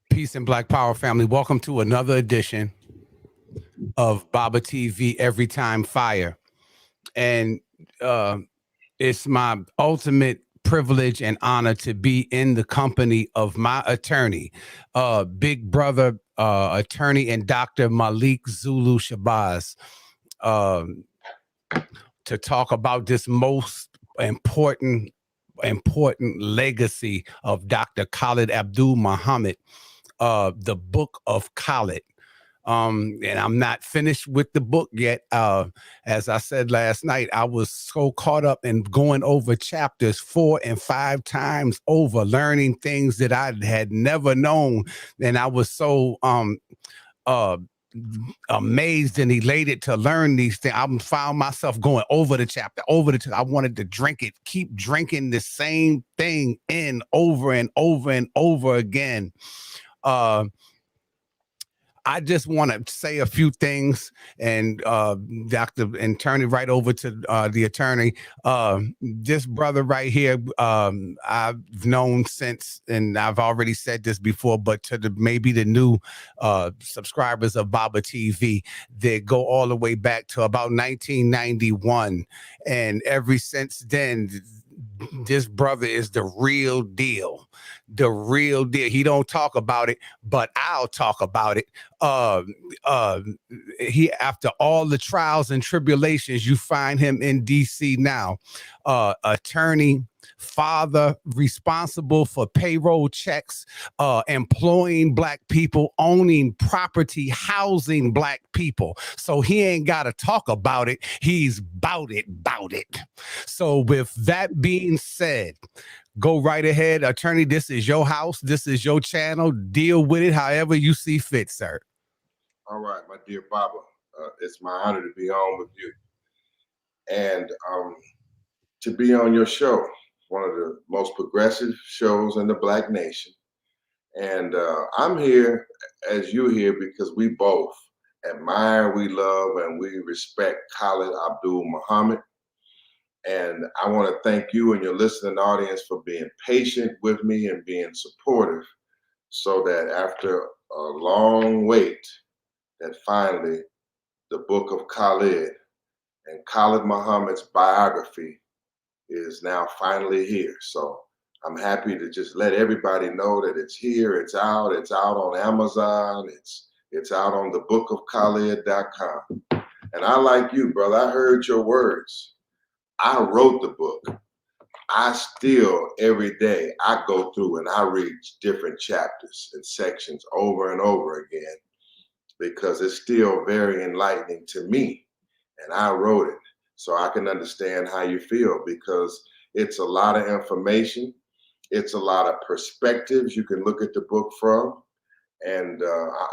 Peace and Black Power family. Welcome to another edition of Baba TV Every Time Fire. And it's my ultimate privilege and honor to be in the company of my attorney, big brother, attorney and Dr. Malik Zulu Shabazz, to talk about this most important legacy of Dr. Khallid Abdul Muhammad, the book of Khallid. And I'm not finished with the book yet. As I said last night, I was so caught up in going over chapters 4 and 5 times over, learning things that I had never known. And I was so amazed and elated to learn these things. I found myself going over the chapter, I wanted to drink it, keep drinking the same thing in over and over and over again. I just want to say a few things, and Dr. and turn it right over to the attorney. This brother right here, I've known since, and I've already said this before, but to maybe the new subscribers of Baba TV, they go all the way back to about 1991, and ever since then, this brother is the real deal. The real deal. He don't talk about it, but I'll talk about it. He, after all the trials and tribulations, you find him in DC now. Attorney, father, responsible for payroll checks, employing Black people, owning property, housing Black people. So he ain't got to talk about it. He's bout it. So with that being said, go right ahead, attorney. This is your house. This is your channel. Deal with it however you see fit, sir. All right, my dear Baba. It's my honor to be on with you. And to be on your show, one of the most progressive shows in the Black nation. And I'm here, as you here, because we both admire, we love, and we respect Khallid Abdul Muhammad. And I want to thank you and your listening audience for being patient with me and being supportive, so that after a long wait, that finally the book of Khallid and Khallid Muhammad's biography is now finally here. So I'm happy to just let everybody know that it's here, it's out on Amazon, it's out on the bookofkhalid.com. And I, like you, brother, I heard your words. I wrote the book. I still, every day, I go through and I read different chapters and sections over and over again, because it's still very enlightening to me. And I wrote it so I can understand how you feel, because it's a lot of information. It's a lot of perspectives you can look at the book from. And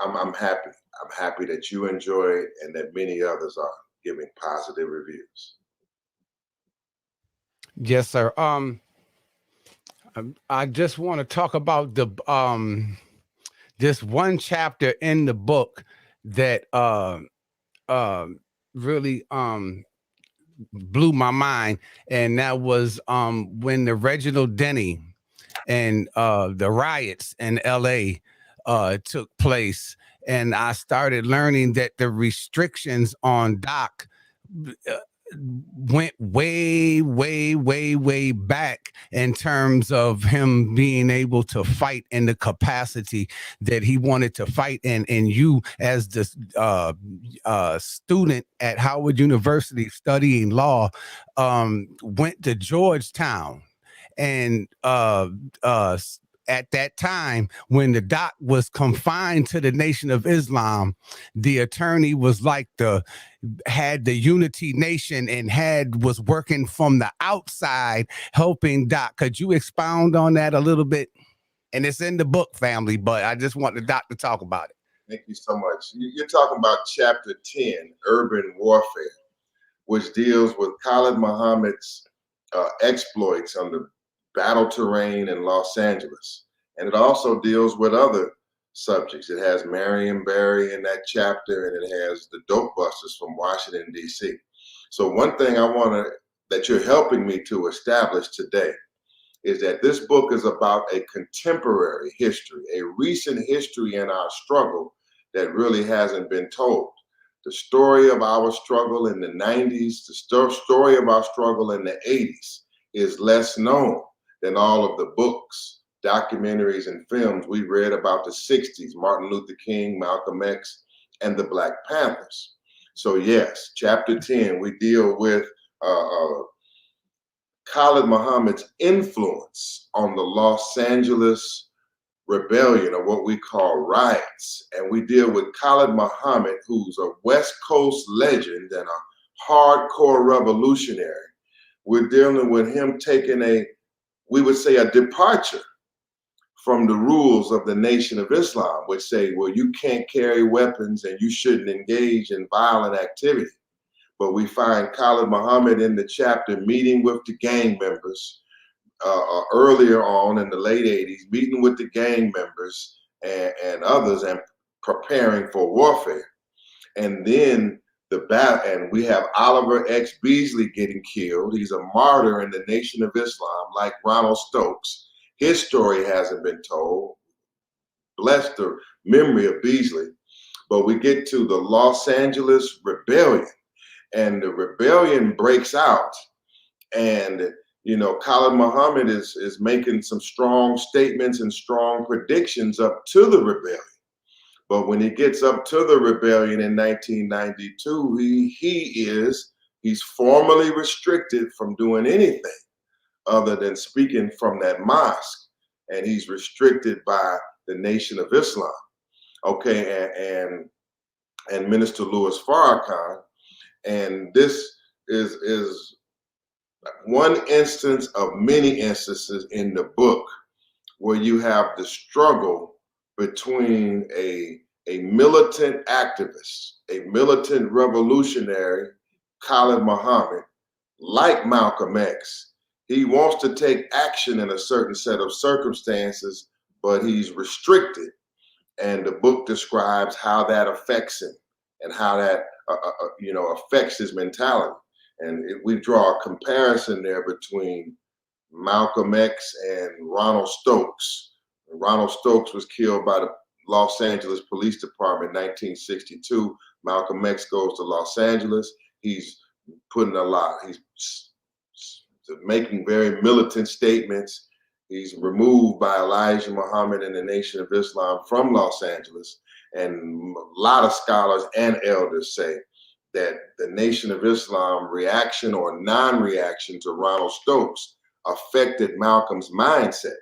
I'm happy. I'm happy that you enjoy it and that many others are giving positive reviews. Yes, sir. I just want to talk about the this one chapter in the book that really blew my mind, and that was when the Reginald Denny and the riots in LA took place, and I started learning that the restrictions on Doc went way back in terms of him being able to fight in the capacity that he wanted to fight in. And you, as the student at Howard University studying law, went to Georgetown, and at that time, when the doc was confined to the Nation of Islam, the attorney was like had the Unity Nation and was working from the outside, helping Doc. Could you expound on that a little bit? And it's in the book, family, but I just want the doc to talk about it. Thank you so much. You're talking about chapter 10, Urban Warfare, which deals with Khallid Muhammad's exploits on the battle terrain in Los Angeles. And it also deals with other subjects. It has Marion Barry in that chapter, and it has the dope busters from Washington, D.C. So one thing I want that you're helping me to establish today is that this book is about a contemporary history, a recent history in our struggle that really hasn't been told. The story of our struggle in the 90s, the story of our struggle in the 80s is less known than all of the books, documentaries, and films we read about the 60s, Martin Luther King, Malcolm X, and the Black Panthers. So yes, chapter 10, we deal with Khalid Muhammad's influence on the Los Angeles rebellion, or what we call riots. And we deal with Khalid Muhammad, who's a West Coast legend and a hardcore revolutionary. We're dealing with him taking we would say, a departure from the rules of the Nation of Islam, which say, well, you can't carry weapons and you shouldn't engage in violent activity. But we find Khalid Muhammad in the chapter meeting with the gang members earlier on in the late 80s, meeting with the gang members and others and preparing for warfare. And then and we have Oliver X. Beasley getting killed. He's a martyr in the Nation of Islam, like Ronald Stokes. His story hasn't been told. Bless the memory of Beasley. But we get to the Los Angeles rebellion, and the rebellion breaks out. And, you know, Khalid Muhammad is making some strong statements and strong predictions up to the rebellion. But when he gets up to the rebellion in 1992, he's formally restricted from doing anything other than speaking from that mosque. And he's restricted by the Nation of Islam. Okay, and Minister Louis Farrakhan. And this is one instance of many instances in the book where you have the struggle between a militant activist, a militant revolutionary, Khalid Muhammad, like Malcolm X. He wants to take action in a certain set of circumstances, but he's restricted. And the book describes how that affects him and how that affects his mentality. And we draw a comparison there between Malcolm X and Ronald Stokes. Ronald Stokes was killed by the Los Angeles Police Department in 1962. Malcolm X goes to Los Angeles. He's making very militant statements. He's removed by Elijah Muhammad and the Nation of Islam from Los Angeles. And a lot of scholars and elders say that the Nation of Islam reaction or non-reaction to Ronald Stokes affected Malcolm's mindset.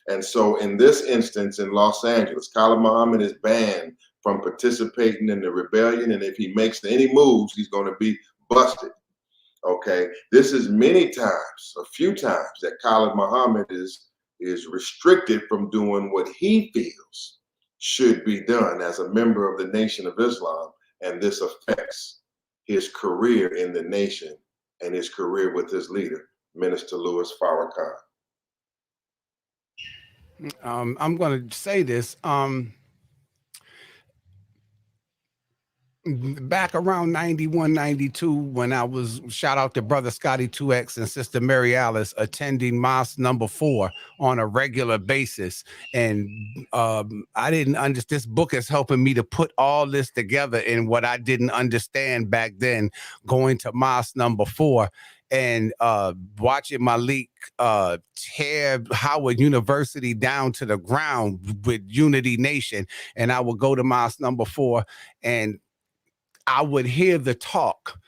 And so in this instance in Los Angeles, Khalid Muhammad is banned from participating in the rebellion. And if he makes any moves, he's going to be busted. Okay, this is a few times that Khalid Muhammad is restricted from doing what he feels should be done as a member of the Nation of Islam. And this affects his career in the nation and his career with his leader, Minister Louis Farrakhan. I'm going to say this. Back around 91, 92, when I was, shout out to Brother Scotty 2X and Sister Mary Alice, attending Mosque number 4 on a regular basis. And I didn't understand. This book is helping me to put all this together in what I didn't understand back then, going to Mosque number 4 and watching Malik tear Howard University down to the ground with Unity Nation. And I would go to Mosque number 4 and I would hear the talk,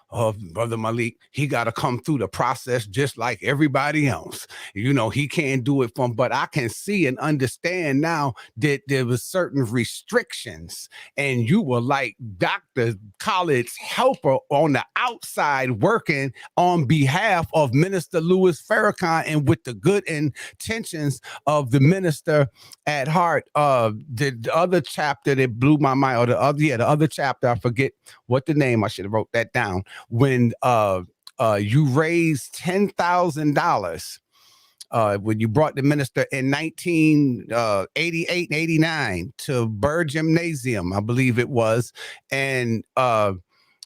of Brother Malik. He got to come through the process just like everybody else. He can't do it but I can see and understand now that there was certain restrictions, and you were like Dr. Khalid's helper on the outside working on behalf of Minister Louis Farrakhan and with the good intentions of the minister at heart. The other chapter that blew my mind, or the other chapter, I forget what the name, I should have wrote that down, when you raised $10,000 when you brought the minister in 1988 and 89 to Burr Gymnasium, I believe it was, and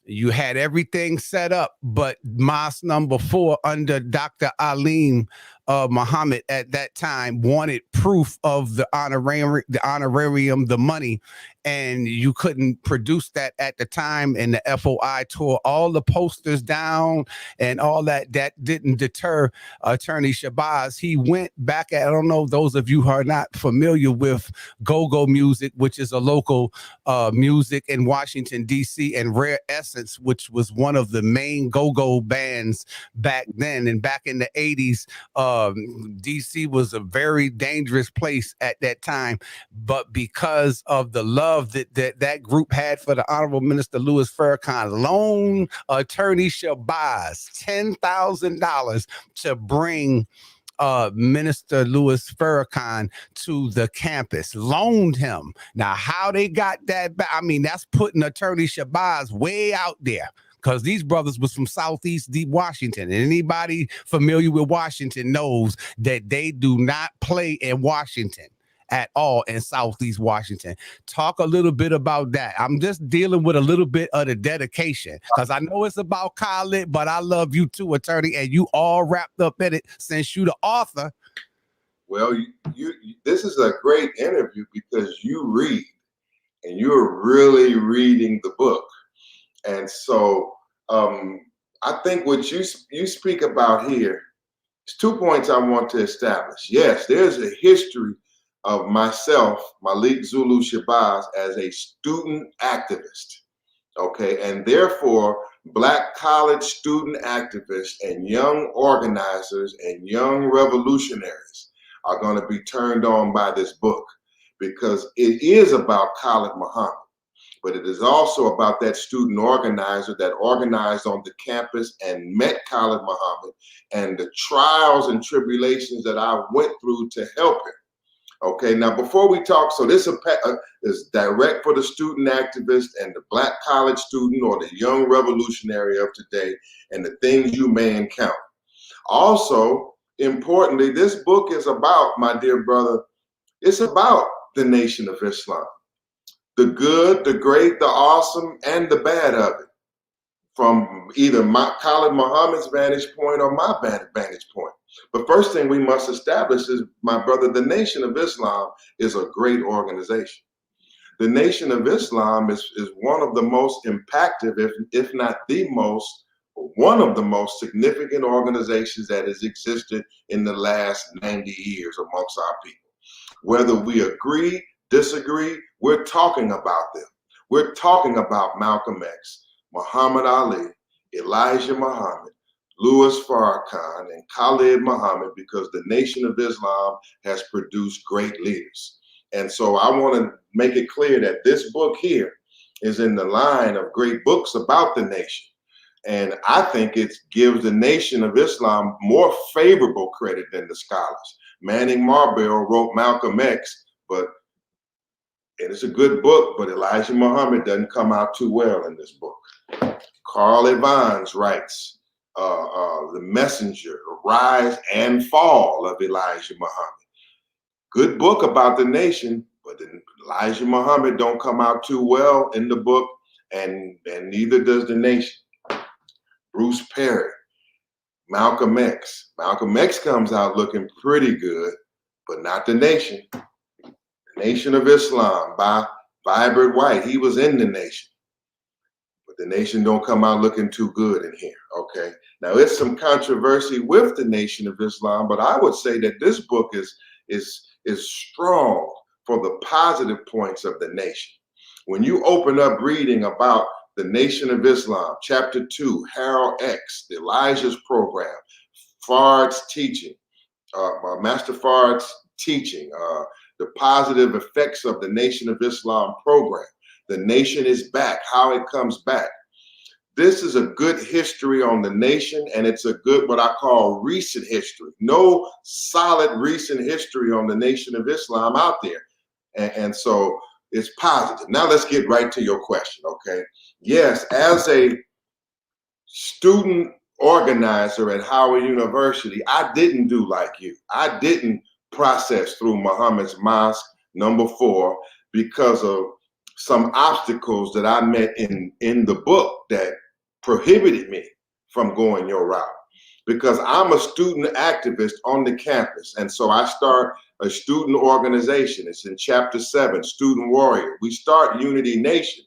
you had everything set up, but Mosque number 4 under Dr. Alim Muhammad at that time wanted proof of the honorarium, the money, and you couldn't produce that at the time. And the FOI tore all the posters down and all that. That didn't deter Attorney Shabazz. He went back at, I don't know, those of you who are not familiar with go-go music, which is a local music in Washington, D.C., and Rare Essence, which was one of the main go-go bands back then. And back in the 80s, D.C. was a very dangerous place at that time. But because of the love that group had for the Honorable Minister Louis Farrakhan, loaned Attorney Shabazz $10,000 to bring Minister Louis Farrakhan to the campus, loaned him. Now, how they got that back, I mean, that's putting Attorney Shabazz way out there, because these brothers was from Southeast Washington. And anybody familiar with Washington knows that they do not play in Washington at all, in Southeast Washington. Talk a little bit about that. I'm just dealing with a little bit of the dedication, because I know it's about Khallid, but I love you too, attorney, and you all wrapped up in it since you the author. Well, you this is a great interview because you read, and you're really reading the book. And so I think what you speak about here is 2 points I want to establish. Yes, there's a history of myself, Malik Zulu Shabazz, as a student activist, okay? And therefore, Black college student activists and young organizers and young revolutionaries are gonna be turned on by this book, because it is about Khallid Muhammad, but it is also about that student organizer that organized on the campus and met Khallid Muhammad, and the trials and tribulations that I went through to help him. Okay, now before we talk, so this is direct for the student activist and the Black college student or the young revolutionary of today, and the things you may encounter. Also, importantly, this book is about, my dear brother, it's about the Nation of Islam. The good, the great, the awesome, and the bad of it, from either Khallid Muhammad's vantage point or my vantage point. But first thing we must establish is, my brother, the Nation of Islam is a great organization. The Nation of Islam is one of the most impactful, if not the most, one of the most significant organizations that has existed in the last 90 years amongst our people. Whether we agree, disagree, we're talking about them. We're talking about Malcolm X, Muhammad Ali, Elijah Muhammad, Louis Farrakhan, and Khalid Muhammad, because the Nation of Islam has produced great leaders. And so I want to make it clear that this book here is in the line of great books about the nation. And I think it gives the Nation of Islam more favorable credit than the scholars. Manning Marlborough wrote Malcolm X, and it's a good book, but Elijah Muhammad doesn't come out too well in this book. Carl Evans writes The Messenger, The Rise and Fall of Elijah Muhammad. Good book about the nation, but Elijah Muhammad don't come out too well in the book, and neither does the nation. Bruce Perry, Malcolm X. Malcolm X comes out looking pretty good, but not the nation. The Nation of Islam by Vibrant White. He was in the nation, but the nation don't come out looking too good in here, okay? Now, it's some controversy with the Nation of Islam, but I would say that this book is strong for the positive points of the nation. When you open up reading about the Nation of Islam, Chapter 2, Harold X, Elijah's program, Fard's teaching, Master Fard's teaching, the positive effects of the Nation of Islam program, the nation is back, how it comes back. This is a good history on the nation, and it's a good, what I call recent history. No solid recent history on the Nation of Islam out there. And so it's positive. Now let's get right to your question, okay? Yes, as a student organizer at Howard University, I didn't do like you. I didn't process through Muhammad's Mosque #4 because of some obstacles that I met in the book that prohibited me from going your route. because I'm a student activist on the campus. And so I start a student organization. It's in chapter 7, Student Warrior. We start Unity Nation.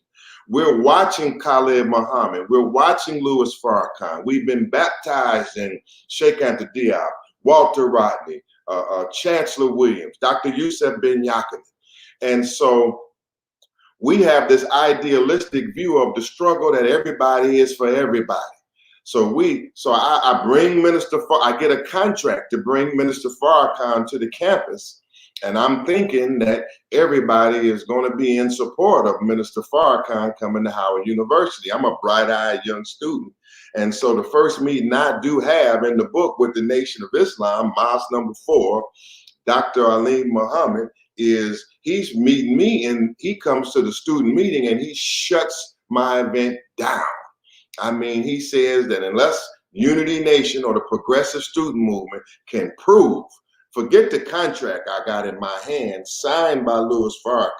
We're watching Khalid Muhammad. We're watching Louis Farrakhan. We've been baptized in Sheikh Anta Diop, Walter Rodney, Chancellor Williams, Dr. Yusuf bin Yaqin. And so we have this idealistic view of the struggle that everybody is for everybody. So I bring I get a contract to bring Minister Farrakhan to the campus. And I'm thinking that everybody is going to be in support of Minister Farrakhan coming to Howard University. I'm a bright-eyed young student. And so the first meeting I do have in the book with the Nation of Islam, Mosque number 4, Dr. Ali Muhammad, he's meeting me, and he comes to the student meeting and he shuts my event down. I mean, he says that unless Unity Nation or the progressive student movement can prove, forget the contract I got in my hand signed by Louis Farrakhan,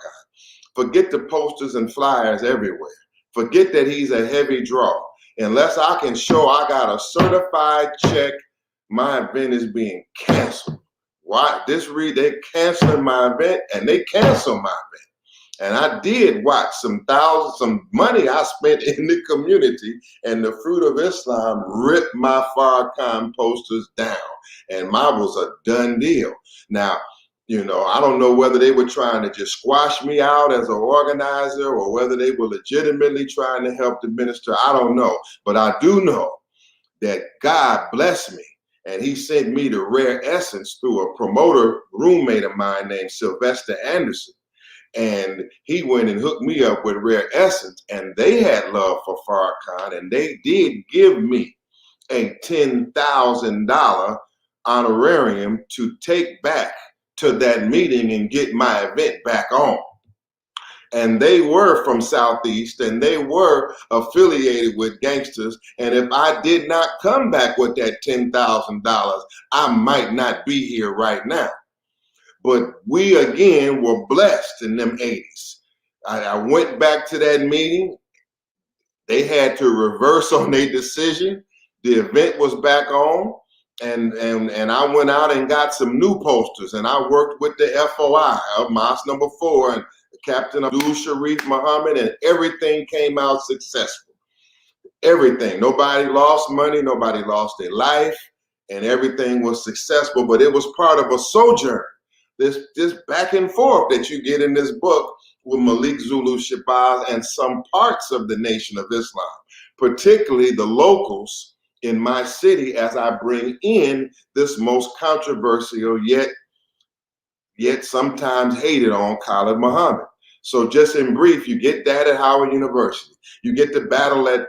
forget the posters and flyers everywhere, forget that he's a heavy draw. Unless I can show I got a certified check, my event is being canceled. Why? They're canceling my event, and they canceled my event. And I did watch some money I spent in the community, and the Fruit of Islam ripped my Farrakhan posters down, and mine was a done deal. Now, I don't know whether they were trying to just squash me out as an organizer or whether they were legitimately trying to help the minister. I don't know, but I do know that God blessed me, and he sent me the Rare Essence through a promoter roommate of mine named Sylvester Anderson. And he went and hooked me up with Rare Essence, and they had love for Farrakhan, and they did give me a $10,000 honorarium to take back to that meeting and get my event back on. And they were from Southeast, and they were affiliated with gangsters. And if I did not come back with that $10,000, I might not be here right now. But we, again, were blessed in them 80s. I went back to that meeting. They had to reverse on their decision. The event was back on. And I went out and got some new posters. And I worked with the FOI of Mosque number 4 and Captain Abdul Sharif Muhammad. And everything came out successful. Everything. Nobody lost money. Nobody lost their life. And everything was successful. But it was part of a sojourn. This back and forth that you get in this book with Malik, Zulu, Shabazz, and some parts of the Nation of Islam, particularly the locals in my city, as I bring in this most controversial yet sometimes hated on Khalid Muhammad. So just in brief, you get that at Howard University. You get the battle at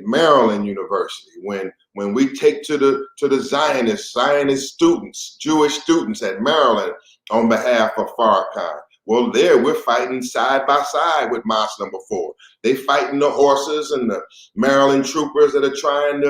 Maryland University when we take to the Zionist students, Jewish students at Maryland on behalf of Farrakhan. Well, there we're fighting side by side with Mosque number 4. They fighting the horses and the Maryland troopers that are trying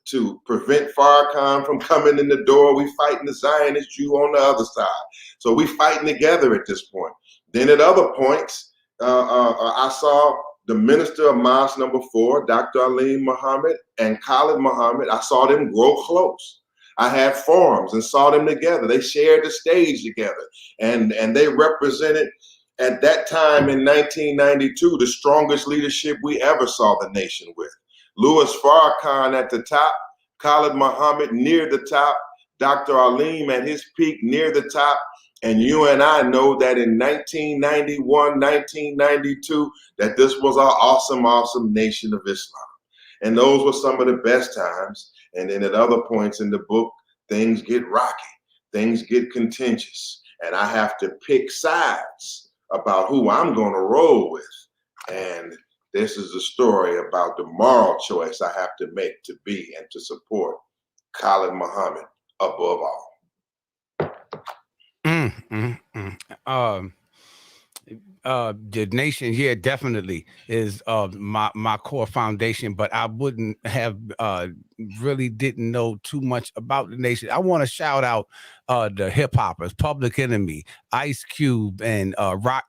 to prevent Farrakhan from coming in the door. We fighting the Zionist Jew on the other side. So we fighting together at this point. Then at other points, I saw the minister of Mosque number 4, Dr. Ali Muhammad, and Khalid Muhammad. I saw them grow close. I had forums and saw them together. They shared the stage together. And they represented, at that time in 1992, the strongest leadership we ever saw the nation with. Louis Farrakhan at the top, Khalid Muhammad near the top, Dr. Alim at his peak near the top. And you and I know that in 1991, 1992, that this was our awesome, awesome Nation of Islam. And those were some of the best times. And then at other points in the book, things get rocky, things get contentious. And I have to pick sides about who I'm going to roll with. And this is a story about the moral choice I have to make to be and to support Khalid Muhammad above all. The nation, yeah, definitely is my core foundation, but I wouldn't have really didn't know too much about the nation. I want to shout out the hip hoppers, Public Enemy, Ice Cube, and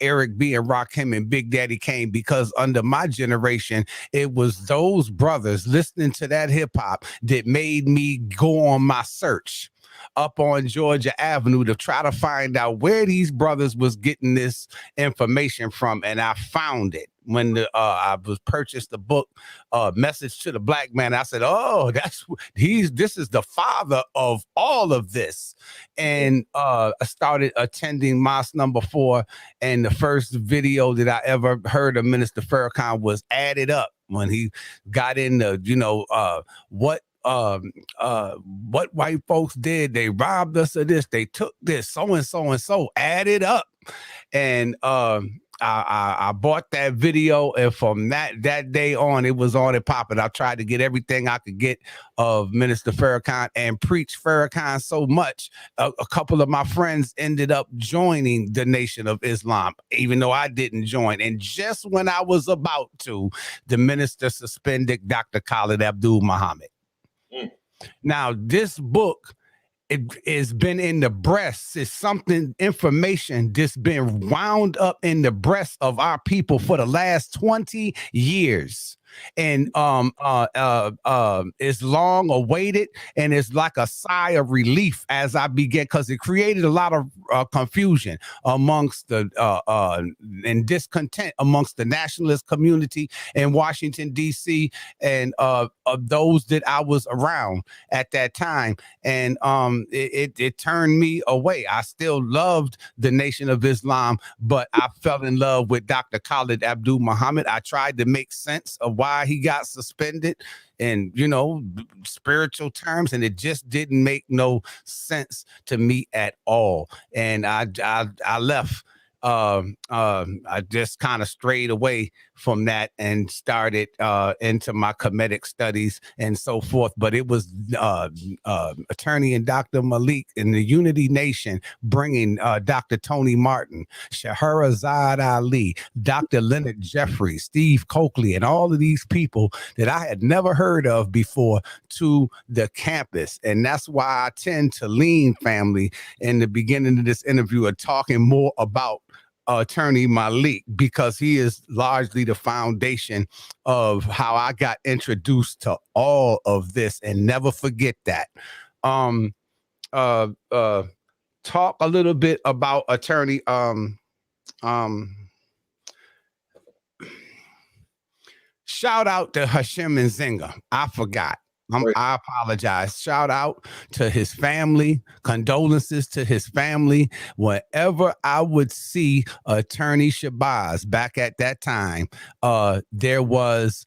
Eric B and Rakim and Big Daddy Kane, because under my generation, it was those brothers listening to that hip hop that made me go on my search up on Georgia Avenue to try to find out where these brothers was getting this information from, and I found it when I was purchased the book Message to the Black Man. I said, oh, this is the father of all of this. And I started attending Mosque number 4, and the first video that I ever heard of Minister Farrakhan was Added Up, when he got into, what white folks did. They robbed us of this, they took this, so and so and so, added up. And I bought that video, and from that day on, it was on and popping. I tried to get everything I could get of Minister Farrakhan and preach Farrakhan so much. A couple of my friends ended up joining the Nation of Islam, even though I didn't join. And just when I was about to, the minister suspended Dr. Khalid Abdul Muhammad. Now, this book, it has been in the breasts. It's something, information that's been wound up in the breasts of our people for the last 20 years. And it's long awaited, and it's like a sigh of relief as I began, because it created a lot of confusion amongst the and discontent amongst the nationalist community in Washington, D.C., and of those that I was around at that time. And it turned me away. I still loved the Nation of Islam, but I fell in love with Dr. Khalid Abdul Muhammad. I tried to make sense of why he got suspended in, spiritual terms, and it just didn't make no sense to me at all. And I left. I just kind of strayed away from that and started into my Kemetic studies and so forth. But it was attorney and Dr. Malik in the Unity Nation bringing Dr. Tony Martin, Shahrazad Ali, Dr. Leonard Jeffrey, Steve Coakley, and all of these people that I had never heard of before to the campus. And that's why I tend to lean, family, in the beginning of this interview, are talking more about attorney Malik, because he is largely the foundation of how I got introduced to all of this. And never forget that. Talk a little bit about attorney shout out to Hashem and Zinga. I forgot. I apologize. Shout out to his family. Condolences to his family. Whenever I would see attorney Shabazz back at that time, there was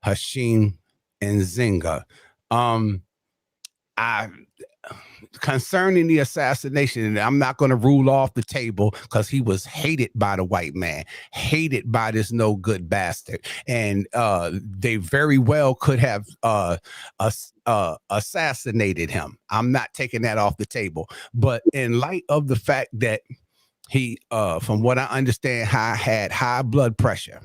Hashim and Zinga. Concerning the assassination, and I'm not going to rule off the table, because he was hated by the white man, hated by this no good bastard, and they very well could have assassinated him. I'm not taking that off the table, but in light of the fact that he, from what I understand, had high blood pressure,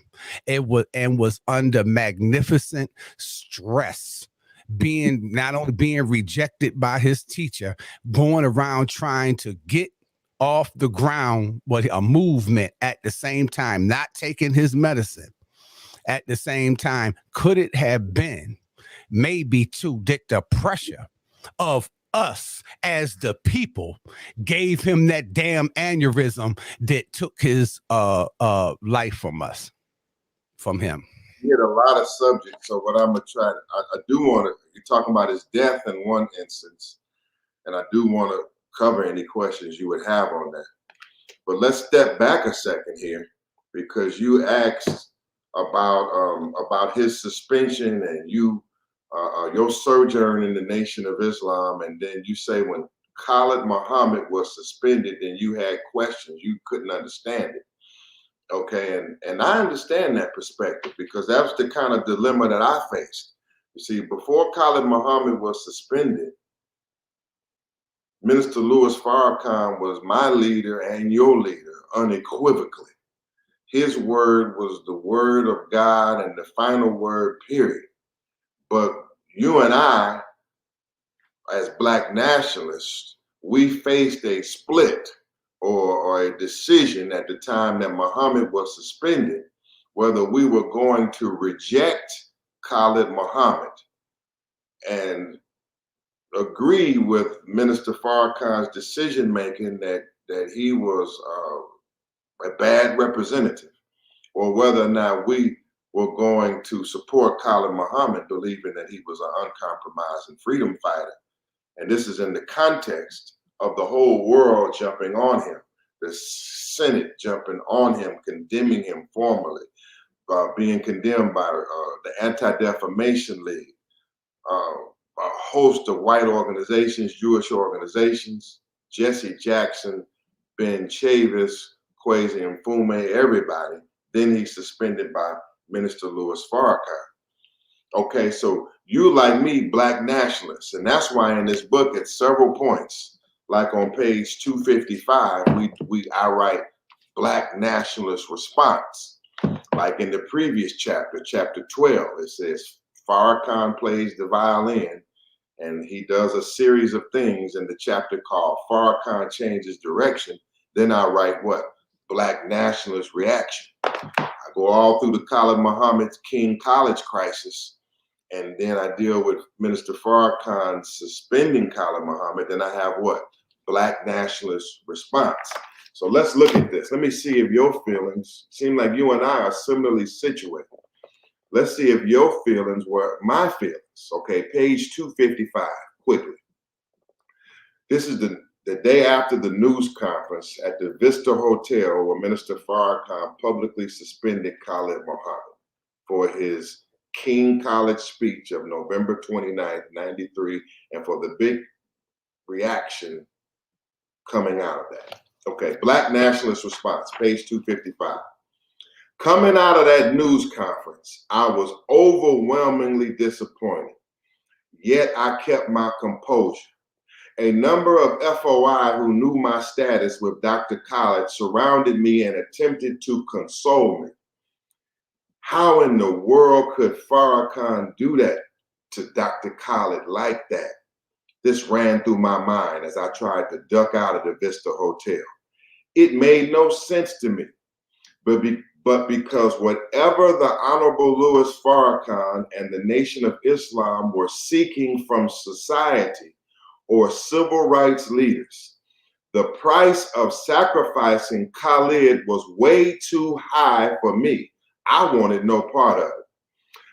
was under magnificent stress, not only being rejected by his teacher, going around trying to get off the ground with a movement at the same time, not taking his medicine at the same time. Could it have been maybe too that the pressure of us as the people gave him that damn aneurysm that took his life from him? He had a lot of subjects, so what I'm gonna try, I do want to, you're talking about his death in one instance, and I do want to cover any questions you would have on that. But let's step back a second here, because you asked about his suspension and your sojourn in the Nation of Islam, and then you say when Khalid Muhammad was suspended, then you had questions, you couldn't understand it. Okay, and I understand that perspective, because that was the kind of dilemma that I faced. You see, before Khalid Muhammad was suspended, Minister Louis Farrakhan was my leader and your leader unequivocally. His word was the word of God and the final word, period. But you and I, as Black nationalists, we faced a split or a decision at the time that Muhammad was suspended, whether we were going to reject Khalid Muhammad and agree with Minister Farrakhan's decision making that he was a bad representative, or whether or not we were going to support Khalid Muhammad, believing that he was an uncompromising freedom fighter. And this is in the context of the whole world jumping on him, the Senate jumping on him, condemning him formally, being condemned by the Anti-Defamation League, a host of white organizations, Jewish organizations, Jesse Jackson, Ben Chavis, Kwesi Mfume, everybody. Then he's suspended by Minister Louis Farrakhan. Okay, so you, like me, Black nationalists, and that's why in this book at several points, like on page 255, I write Black nationalist response. Like in the previous chapter, chapter 12, it says Farrakhan plays the violin, and he does a series of things in the chapter called Farrakhan Changes Direction. Then I write what? Black nationalist reaction. I go all through the Khalid Muhammad's King College crisis, and then I deal with Minister Farrakhan suspending Khalid Muhammad. Then I have what? Black nationalist response. So let's look at this. Let me see if your feelings seem like you and I are similarly situated. Let's see if your feelings were my feelings. Okay, page 255, quickly. This is the day after the news conference at the Vista Hotel where Minister Farrakhan publicly suspended Khalid Muhammad for his King College speech of November 29th, 93, and for the big reaction coming out of that. Okay, Black nationalist response, page 255. Coming out of that news conference, I was overwhelmingly disappointed, yet I kept my composure. A number of FOI who knew my status with Dr. Khallid surrounded me and attempted to console me. How in the world could Farrakhan do that to Dr. Khallid like that? This ran through my mind as I tried to duck out of the Vista Hotel. It made no sense to me, but because whatever the Honorable Louis Farrakhan and the Nation of Islam were seeking from society or civil rights leaders, the price of sacrificing Khalid was way too high for me. I wanted no part of it.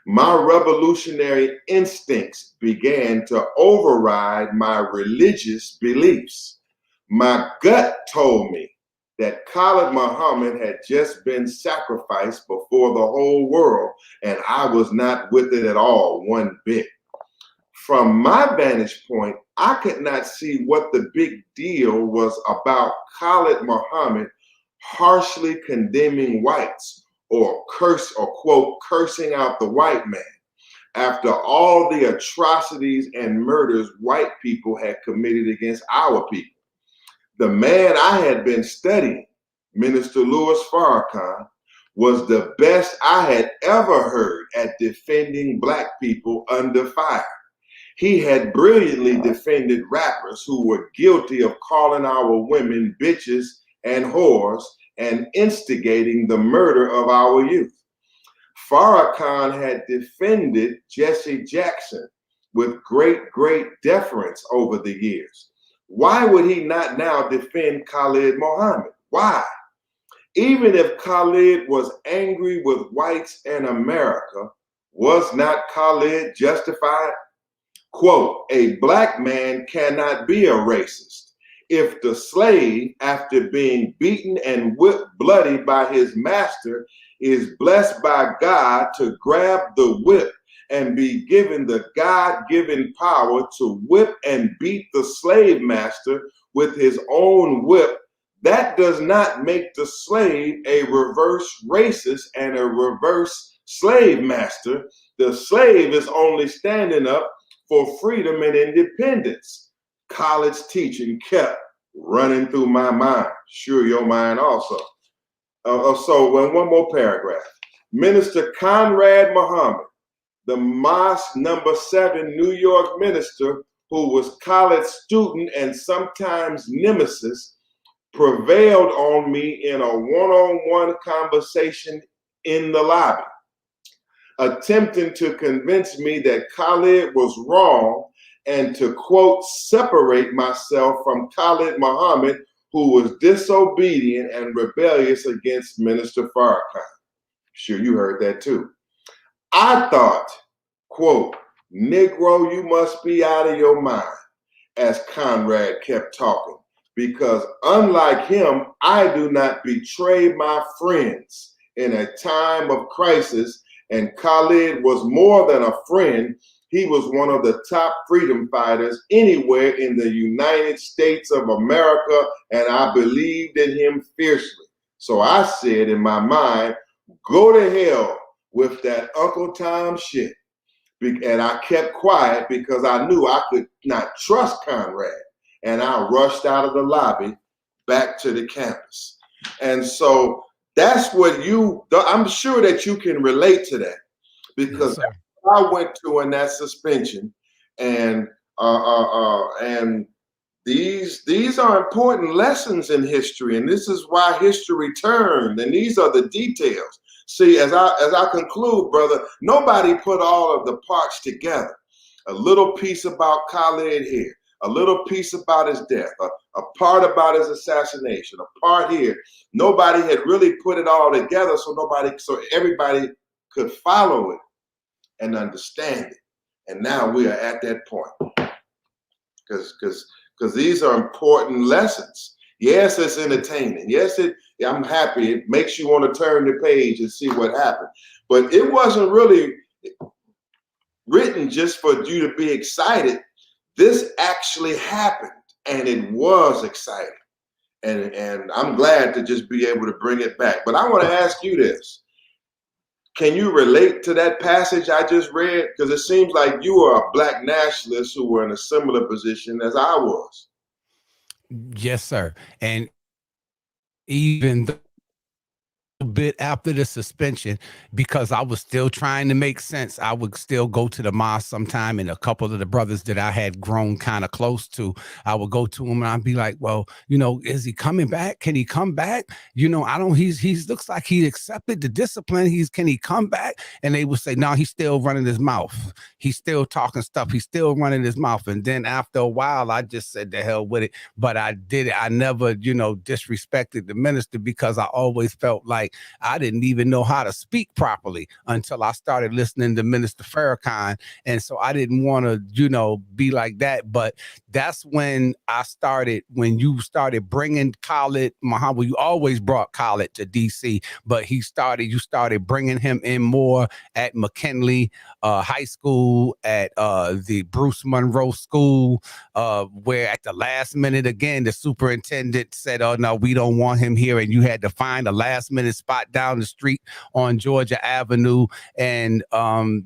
My revolutionary instincts began to override my religious beliefs. My gut told me that Khalid Muhammad had just been sacrificed before the whole world, and I was not with it at all, one bit. From my vantage point, I could not see what the big deal was about Khalid Muhammad harshly condemning whites or quote, cursing out the white man after all the atrocities and murders white people had committed against our people. The man I had been studying, Minister Louis Farrakhan, was the best I had ever heard at defending Black people under fire. He had brilliantly defended rappers who were guilty of calling our women bitches and whores and instigating the murder of our youth. Farrakhan had defended Jesse Jackson with great deference over the years. Why would he not now defend Khalid Muhammad? Why? Even if Khalid was angry with whites in America, was not Khalid justified? Quote, a Black man cannot be a racist. If the slave, after being beaten and whipped bloody by his master, is blessed by God to grab the whip and be given the God-given power to whip and beat the slave master with his own whip, that does not make the slave a reverse racist and a reverse slave master. The slave is only standing up for freedom and independence. College teaching kept running through my mind. Sure, your mind also. So one more paragraph. Minister Conrad Muhammad, the Mosque number 7 New York minister, who was Khallid's student and sometimes nemesis, prevailed on me in a one-on-one conversation in the lobby, attempting to convince me that Khallid was wrong and to, quote, separate myself from Khallid Muhammad, who was disobedient and rebellious against Minister Farrakhan. Sure, you heard that too. I thought, quote, Negro, you must be out of your mind, as Conrad kept talking, because unlike him, I do not betray my friends in a time of crisis, and Khallid was more than a friend. He was one of the top freedom fighters anywhere in the United States of America, and I believed in him fiercely. So I said in my mind, go to hell with that Uncle Tom shit. And I kept quiet because I knew I could not trust Conrad. And I rushed out of the lobby back to the campus. And so that's what I'm sure that you can relate to that, because Yes, I went to in that suspension, and these are important lessons in history, and this is why history turned, and these are the details. See, as I conclude, brother, nobody put all of the parts together. A little piece about Khallid here, a little piece about his death, a part about his assassination, a part here. Nobody had really put it all together, so everybody could follow it and understand it. And now we are at that point, because these are important lessons. Yes, it's entertaining. Yes, I'm happy. It makes you want to turn the page and see what happened. But it wasn't really written just for you to be excited. This actually happened, and it was exciting. And I'm glad to just be able to bring it back. But I want to ask you this. Can you relate to that passage I just read? Because it seems like you are a Black nationalist who were in a similar position as I was. yes, sir. And even bit after the suspension, because I was still trying to make sense, I would still go to the mosque sometime, and a couple of the brothers that I had grown kind of close to, I would go to him and I'd be like, well, is he coming back? Can he come back? I don't, he's looks like he accepted the discipline. Can he come back? And they would say, no, he's still running his mouth. He's still talking stuff. He's still running his mouth. And then after a while, I just said the hell with it. But I did it. I never, disrespected the minister, because I always felt like I didn't even know how to speak properly until I started listening to Minister Farrakhan. And so I didn't want to, be like that. But that's when when you started bringing Khallid Muhammad, you always brought Khallid to DC, but you started bringing him in more at McKinley High School, at the Bruce Monroe School, where at the last minute, again, the superintendent said, oh, no, we don't want him here. And you had to find a last minute spot down the street on Georgia Avenue. And Khallid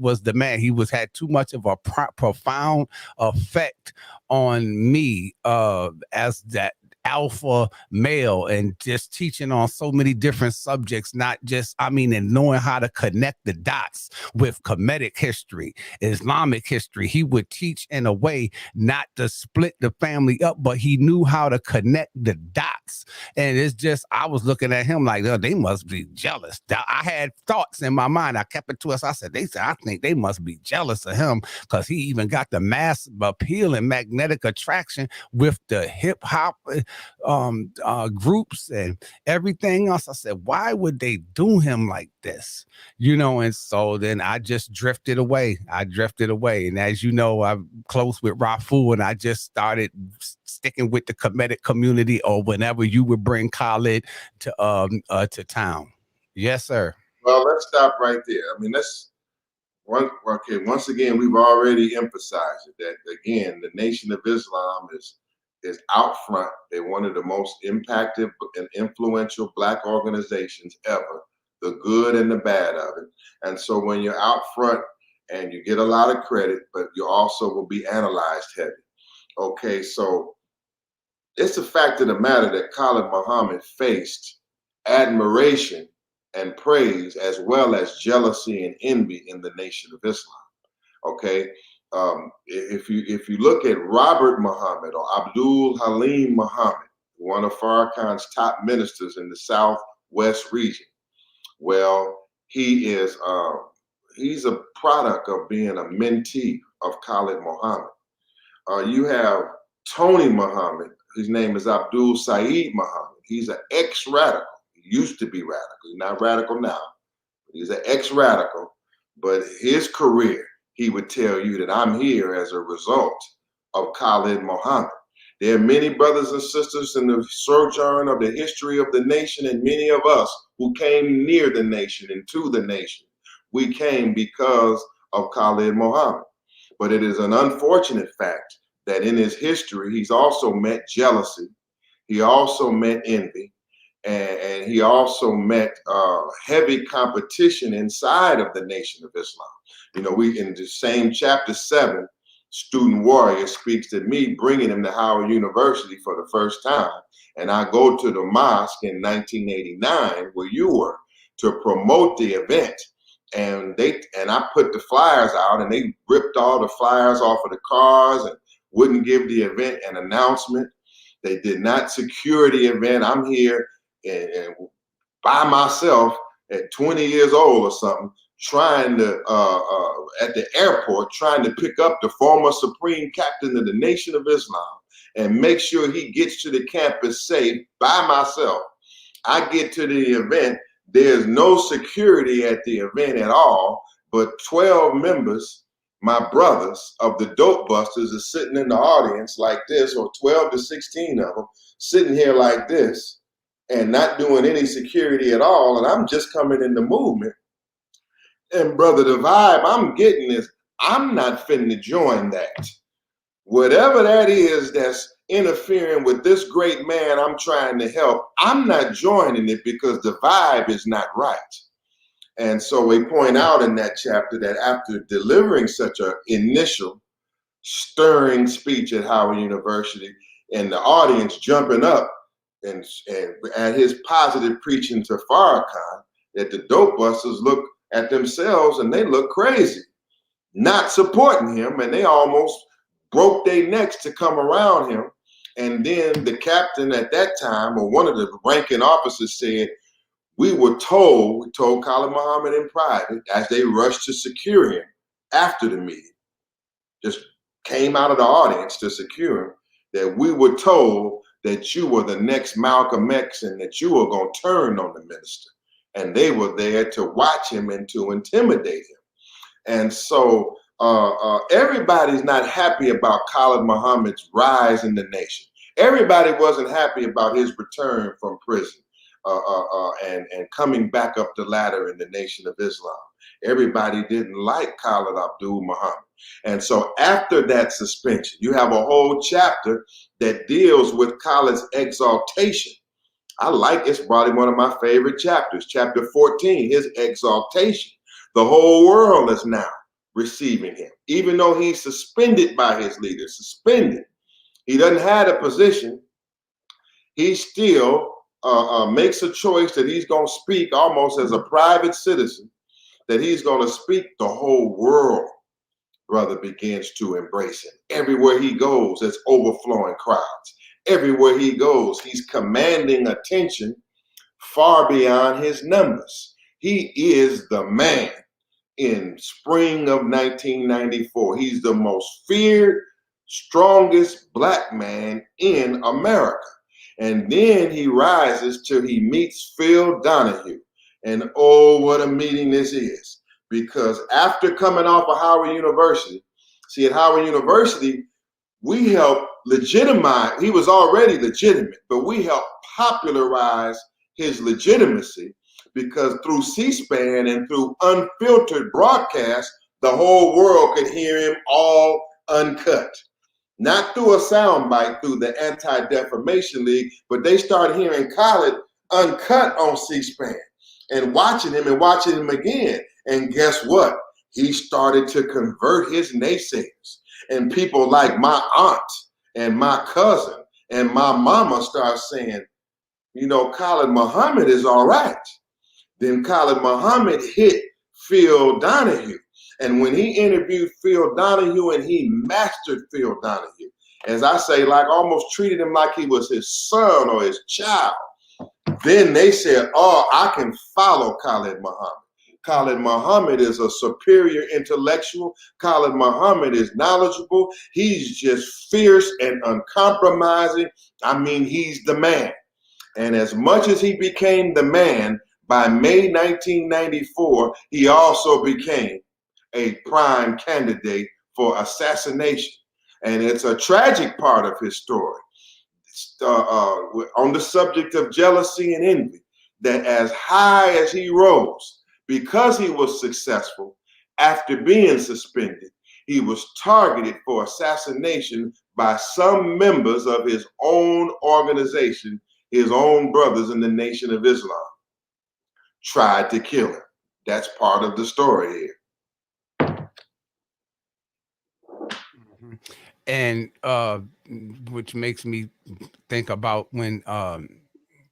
was the man. He had too much of a profound effect on me as that alpha male, and just teaching on so many different subjects, and knowing how to connect the dots with Kemetic history, Islamic history. He would teach in a way not to split the family up, but he knew how to connect the dots. And it's just, I was looking at him like, oh, they must be jealous. I had thoughts in my mind. I kept it to us. I said, I think they must be jealous of him, because he even got the mass appeal and magnetic attraction with the hip hop groups and everything else. I said, why would they do him like this? And so then I just drifted away. And as you know, I'm close with Rafu, and I just started sticking with the Kemetic community, or whenever you would bring Khallid to town. Yes, sir. Well, let's stop right there. I mean, once again, we've already emphasized it, that again, the Nation of Islam is out front. They're one of the most impactful and influential Black organizations ever, the good and the bad of it. And so when you're out front, and you get a lot of credit, but you also will be analyzed heavy. Okay, so it's a fact of the matter that Khalid Muhammad faced admiration and praise as well as jealousy and envy in the Nation of Islam. Okay, if you look at Robert Muhammad or Abdul Halim Muhammad, one of Farrakhan's top ministers in the Southwest region, well, he's a product of being a mentee of Khalid Muhammad. You have Tony Muhammad. His name is Abdul Saeed Muhammad. He's an ex-radical. He used to be radical. He's not radical now. He's an ex-radical. But his career, he would tell you that I'm here as a result of Khalid Muhammad. There are many brothers and sisters in the sojourn of the history of the nation, and many of us who came near the nation and to the nation. We came because of Khalid Muhammad. But it is an unfortunate fact that in his history, he's also met jealousy. He also met envy. And he also met heavy competition inside of the Nation of Islam. You know, we in the same chapter 7, Student Warrior speaks to me, bringing him to Howard University for the first time. And I go to the mosque in 1989, where you were, to promote the event. And I put the flyers out, and they ripped all the flyers off of the cars and wouldn't give the event an announcement. They did not secure the event. I'm here and by myself at 20 years old or something, trying to at the airport, trying to pick up the former supreme captain of the Nation of Islam and make sure he gets to the campus safe by myself. I get to the event. There's no security at the event at all, but 12 members, my brothers of the Dope Busters, are sitting in the audience like this, or 12 to 16 of them sitting here like this and not doing any security at all. And I'm just coming in the movement. And brother, the vibe I'm getting is I'm not finna join that. Whatever that is that's interfering with this great man I'm trying to help, I'm not joining it because the vibe is not right. And so we point out in that chapter that after delivering such an initial stirring speech at Howard University and the audience jumping up and at his positive preaching to Farrakhan, that the Dope Busters look at themselves and they look crazy, not supporting him, and they almost broke their necks to come around him. And then the captain at that time, or one of the ranking officers, said, we told Khalid Muhammad in private as they rushed to secure him after the meeting, just came out of the audience to secure him, that we were told that you were the next Malcolm X and that you were going to turn on the minister. And they were there to watch him and to intimidate him. And so everybody's not happy about Khalid Muhammad's rise in the nation. Everybody wasn't happy about his return from prison and coming back up the ladder in the Nation of Islam. Everybody didn't like Khalid Abdul Muhammad. And so after that suspension, you have a whole chapter that deals with Khalid's exaltation. It's probably one of my favorite chapters, chapter 14, his exaltation. The whole world is now receiving him, even though he's suspended by his leaders, suspended. He doesn't have a position. He still makes a choice that he's going to speak almost as a private citizen, that he's going to speak. The whole world, brother, begins to embrace him. Everywhere he goes, there's overflowing crowds. Everywhere he goes, he's commanding attention far beyond his numbers. He is the man. In spring of 1994, he's the most feared, strongest black man in America. And then he rises till he meets Phil Donahue. And oh, what a meeting this is. Because after coming off of Howard University, see, at Howard University, we helped legitimize, he was already legitimate, but we helped popularize his legitimacy, because through C-SPAN and through unfiltered broadcast, the whole world could hear him all uncut. Not through a soundbite through the Anti-Defamation League, but they started hearing Khallid uncut on C-SPAN and watching him again. And guess what? He started to convert his naysayers. And people like my aunt and my cousin And my mama starts saying, you know, Khalid Muhammad is all right. Then Khalid Muhammad hit Phil Donahue. And when he interviewed Phil Donahue and he mastered Phil Donahue, as I say, like almost treated him like he was his son or his child, then they said, oh, I can follow Khalid Muhammad. Khalid Muhammad is a superior intellectual. Khalid Muhammad is knowledgeable. He's just fierce and uncompromising. I mean, he's the man. And as much as he became the man, by May 1994, he also became a prime candidate for assassination. And it's a tragic part of his story. On the subject of jealousy and envy, that as high as he rose, because he was successful, after being suspended, he was targeted for assassination by some members of his own organization, his own brothers in the Nation of Islam. Tried to kill him. That's part of the story here. And which makes me think about when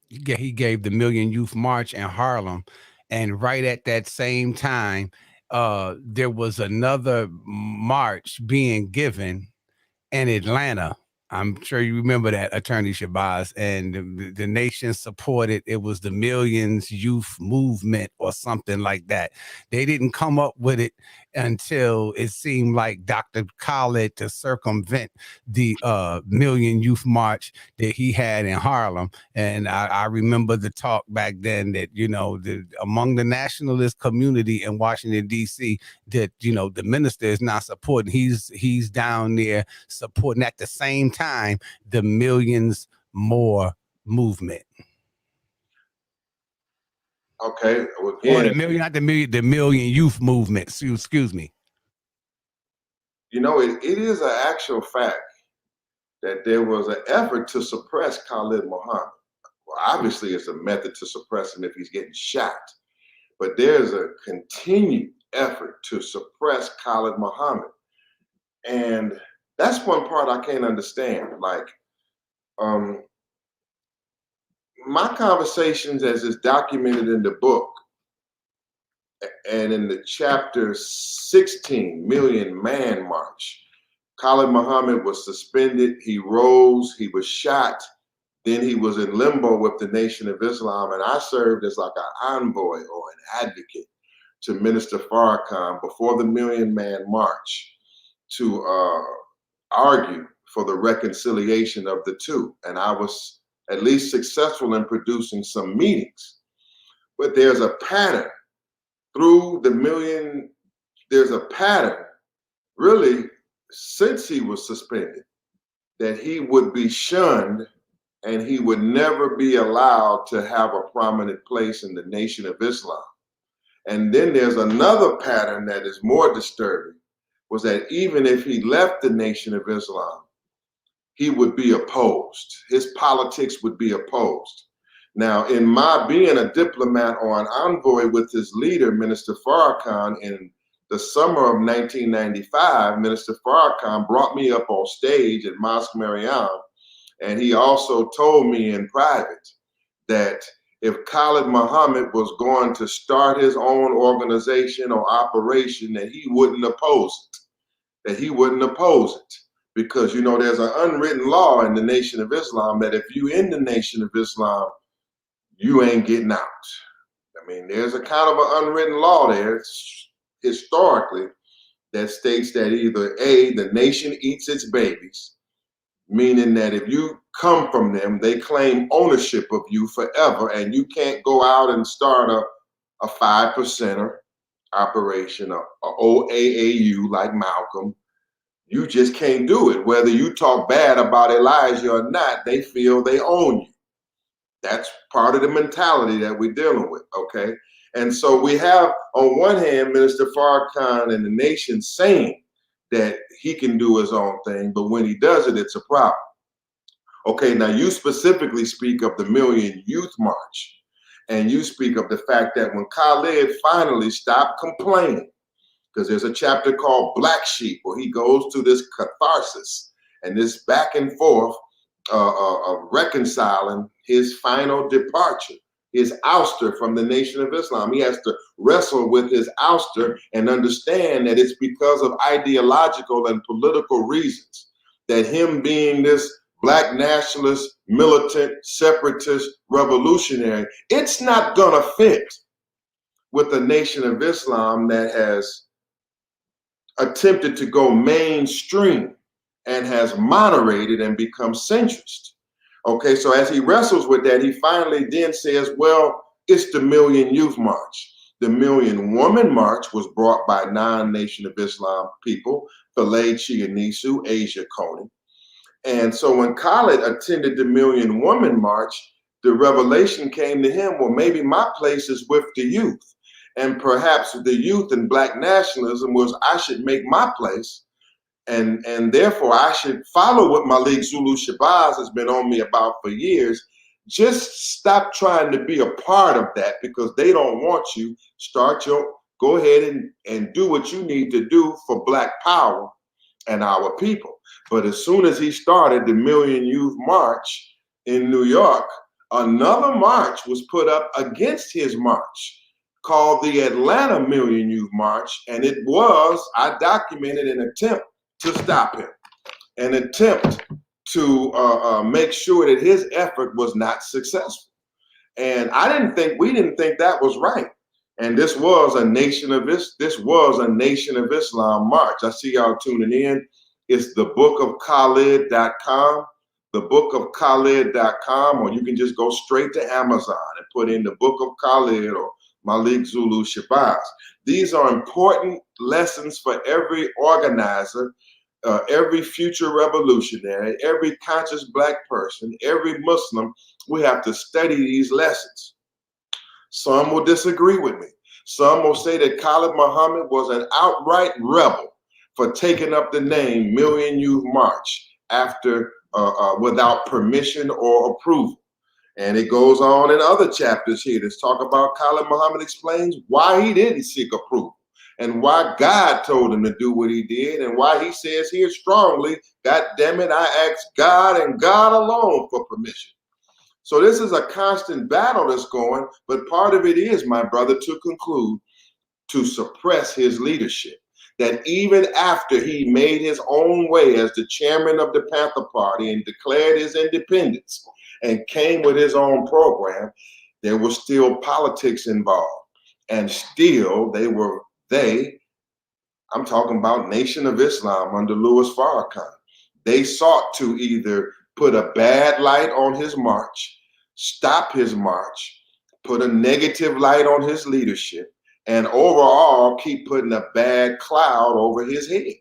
he gave the Million Youth March in Harlem, and right at that same time, there was another march being given in Atlanta. I'm sure you remember that, Attorney Shabazz, and the nation supported. It was the Millions Youth Movement or something like that. They didn't come up with it until it seemed like Dr. Khallid, to circumvent the Million Youth March that he had in Harlem. And I remember the talk back then that, you know, among the nationalist community in Washington, D.C., that, you know, the minister is not supporting. He's down there supporting at the same time the Millions More movement. Okay, well, again, or the Million Youth movement. Excuse me. You know, it is an actual fact that there was an effort to suppress Khalid Muhammad. Well, obviously, it's a method to suppress him if he's getting shot, but there's a continued effort to suppress Khalid Muhammad, and that's one part I can't understand. Like, my conversations, as is documented in the book, and in the chapter 16, Million Man March, Khalid Muhammad was suspended. He rose, he was shot. Then he was in limbo with the Nation of Islam. And I served as like an envoy or an advocate to Minister Farrakhan before the Million Man March to argue for the reconciliation of the two. And I was at least successful in producing some meetings. But there's a pattern through the million, there's a pattern really since he was suspended that he would be shunned and he would never be allowed to have a prominent place in the Nation of Islam. And then there's another pattern that is more disturbing, was that even if he left the Nation of Islam, he would be opposed. His politics would be opposed. Now, in my being a diplomat or an envoy with his leader, Minister Farrakhan, in the summer of 1995, Minister Farrakhan brought me up on stage at Mosque Mariam, and he also told me in private that if Khalid Muhammad was going to start his own organization or operation, that he wouldn't oppose it, Because, you know, there's an unwritten law in the Nation of Islam that if you in the Nation of Islam, you ain't getting out. I mean, there's a kind of an unwritten law there historically that states that either A, the nation eats its babies, meaning that if you come from them, they claim ownership of you forever, and you can't go out and start a 5%er operation, a OAAU like Malcolm. You just can't do it. Whether you talk bad about Elijah or not, they feel they own you. That's part of the mentality that we're dealing with, okay? And so we have, on one hand, Minister Farrakhan and the nation saying that he can do his own thing, but when he does it, it's a problem. Okay, now you specifically speak of the Million Youth March, and you speak of the fact that when Khallid finally stopped complaining, because there's a chapter called Black Sheep where he goes through this catharsis and this back and forth reconciling his final departure, his ouster from the Nation of Islam. He has to wrestle with his ouster and understand that it's because of ideological and political reasons that him being this black nationalist, militant, separatist, revolutionary, it's not gonna fit with the Nation of Islam that has attempted to go mainstream and has moderated and become centrist. Okay, so as he wrestles with that, he finally then says, well, it's the Million Youth March. The Million Woman March was brought by non-Nation of Islam people, Khallid Chianisu, Asia Coney. And so when Khallid attended the Million Woman March, the revelation came to him, well, maybe my place is with the youth. And perhaps the youth and black nationalism was, I should make my place. And therefore I should follow what Malik Zulu Shabazz has been on me about for years. Just stop trying to be a part of that because they don't want you. Go ahead and do what you need to do for black power and our people. But as soon as he started the Million Youth March in New York, another march was put up against his march called the Atlanta Million Youth March. And it was, I documented an attempt to stop him, an attempt to make sure that his effort was not successful. And we didn't think that was right. And this was a Nation of Islam march. I see y'all tuning in. It's the bookofkhallid.com, thebookofkhallid.com, or you can just go straight to Amazon and put in the Book of Khallid or Malik Zulu Shabazz. These are important lessons for every organizer, every future revolutionary, every conscious black person, every Muslim. We have to study these lessons. Some will disagree with me. Some will say that Khalid Muhammad was an outright rebel for taking up the name Million Youth March after without permission or approval. And it goes on in other chapters here to talk about Khalid Muhammad explains why he didn't seek approval and why God told him to do what he did and why he says here strongly, God damn it, I asked God and God alone for permission. So this is a constant battle that's going, but part of it is, my brother, to conclude, to suppress his leadership. That even after he made his own way as the chairman of the Panther Party and declared his independence and came with his own program, there was still politics involved. And still I'm talking about Nation of Islam under Louis Farrakhan. They sought to either put a bad light on his march, stop his march, put a negative light on his leadership, and overall keep putting a bad cloud over his head.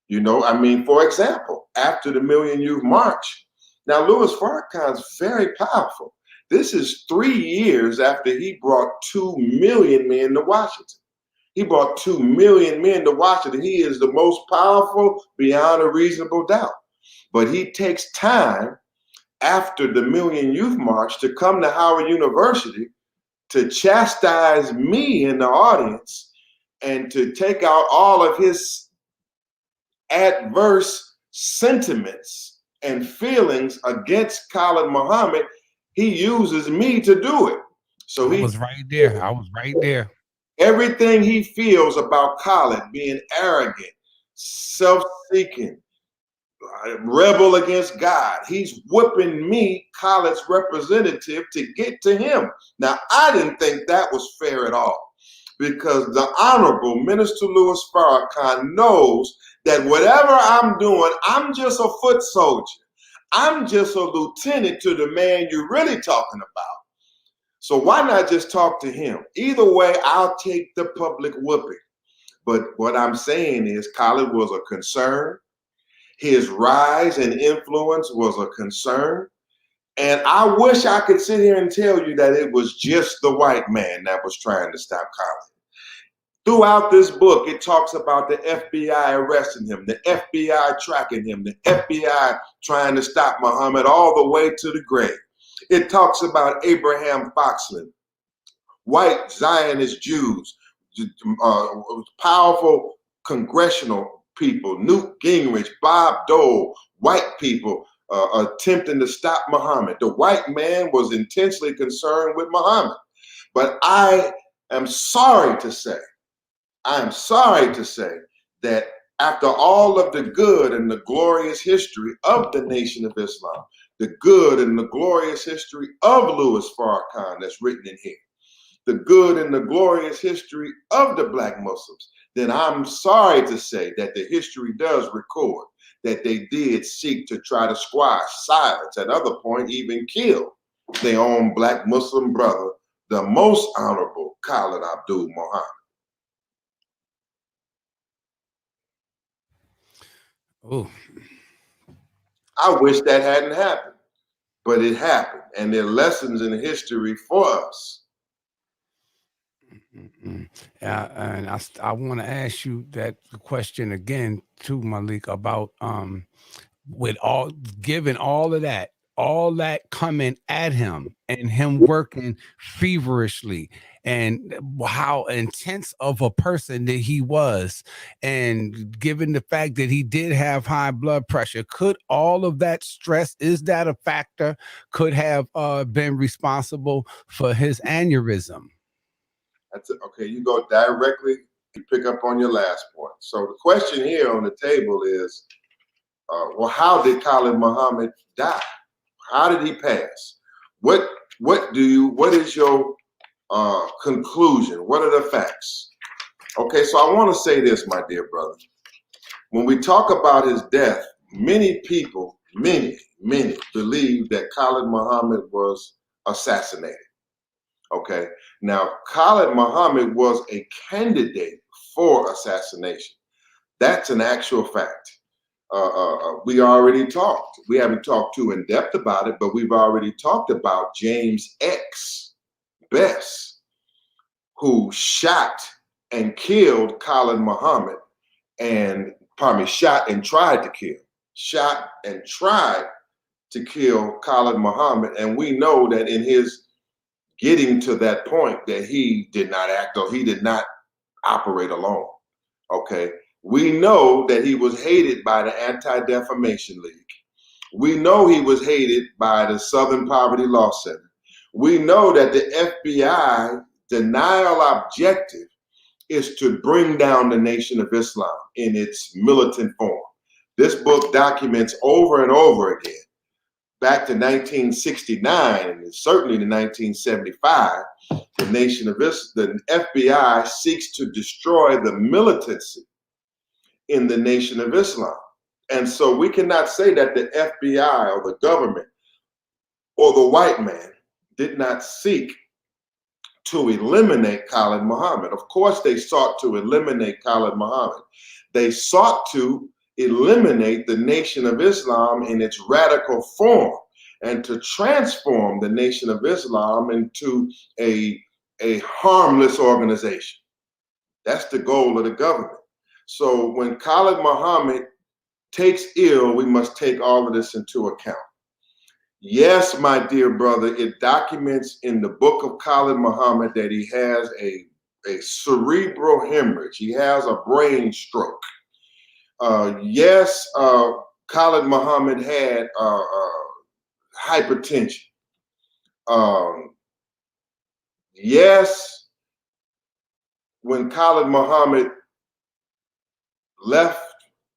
You know, I mean, for example, after the Million Youth March, now Louis Farrakhan's very powerful. This is 3 years after he brought 2 million men to Washington. He brought 2 million men to Washington. He is the most powerful beyond a reasonable doubt. But he takes time after the Million Youth March to come to Howard University to chastise me in the audience and to take out all of his adverse sentiments and feelings against Khalid Muhammad. He uses me to do it. So I was right there. Everything he feels about Khalid being arrogant, self-seeking, rebel against God, he's whipping me, Khalid's representative, to get to him. Now, I didn't think that was fair at all, because the Honorable Minister Louis Farrakhan knows that whatever I'm doing, I'm just a foot soldier. I'm just a lieutenant to the man you're really talking about. So why not just talk to him? Either way, I'll take the public whooping. But what I'm saying is Khallid was a concern. His rise and influence was a concern. And I wish I could sit here and tell you that it was just the white man that was trying to stop Khallid. Throughout this book, it talks about the FBI arresting him, the FBI tracking him, the FBI trying to stop Muhammad all the way to the grave. It talks about Abraham Foxman, white Zionist Jews, powerful congressional people, Newt Gingrich, Bob Dole, white people attempting to stop Muhammad. The white man was intensely concerned with Muhammad. But I am sorry to say that after all of the good and the glorious history of the Nation of Islam, the good and the glorious history of Louis Farrakhan that's written in here, the good and the glorious history of the Black Muslims, then I'm sorry to say that the history does record that they did seek to try to squash, silence, at other point even kill their own Black Muslim brother, the most honorable Khallid Abdul Muhammad. Oh, I wish that hadn't happened, but it happened, and there are lessons in history for us. and I want to ask you that question again too, Malik, about with all given all of that, all that coming at him and him working feverishly, and how intense of a person that he was, and given the fact that he did have high blood pressure, could all of that stress, is that a factor, could have been responsible for his aneurysm? That's it. Okay, you go directly, you pick up on your last point. So the question here on the table is, well, how did Khallid Muhammad die? How did he pass? What is your conclusion? What are the facts? Okay, so I want to say this, my dear brother. When we talk about his death, many people, many believe that Khallid Muhammad was assassinated. Okay, now Khallid Muhammad was a candidate for assassination. That's an actual fact. We already talked. We haven't talked too in depth about it, but we've already talked about James X. Bess, who shot and killed Khallid Muhammad, shot and tried to kill Khallid Muhammad. And we know that in his getting to that point that he did not act, or he did not operate alone. Okay. We know that he was hated by the Anti-Defamation League. We know he was hated by the Southern Poverty Law Center. We know that the FBI denial objective is to bring down the Nation of Islam in its militant form. This book documents over and over again, back to 1969 and certainly to 1975, the FBI seeks to destroy the militancy in the Nation of Islam. And so we cannot say that the FBI or the government or the white man did not seek to eliminate Khallid Muhammad. Of course, they sought to eliminate Khallid Muhammad. They sought to eliminate the Nation of Islam in its radical form and to transform the Nation of Islam into a harmless organization. That's the goal of the government. So when Khallid Muhammad takes ill, we must take all of this into account. Yes, my dear brother, it documents in the book of Khallid Muhammad that he has a cerebral hemorrhage. He has a brain stroke. Yes, Khallid Muhammad had hypertension. Yes, when Khallid Muhammad left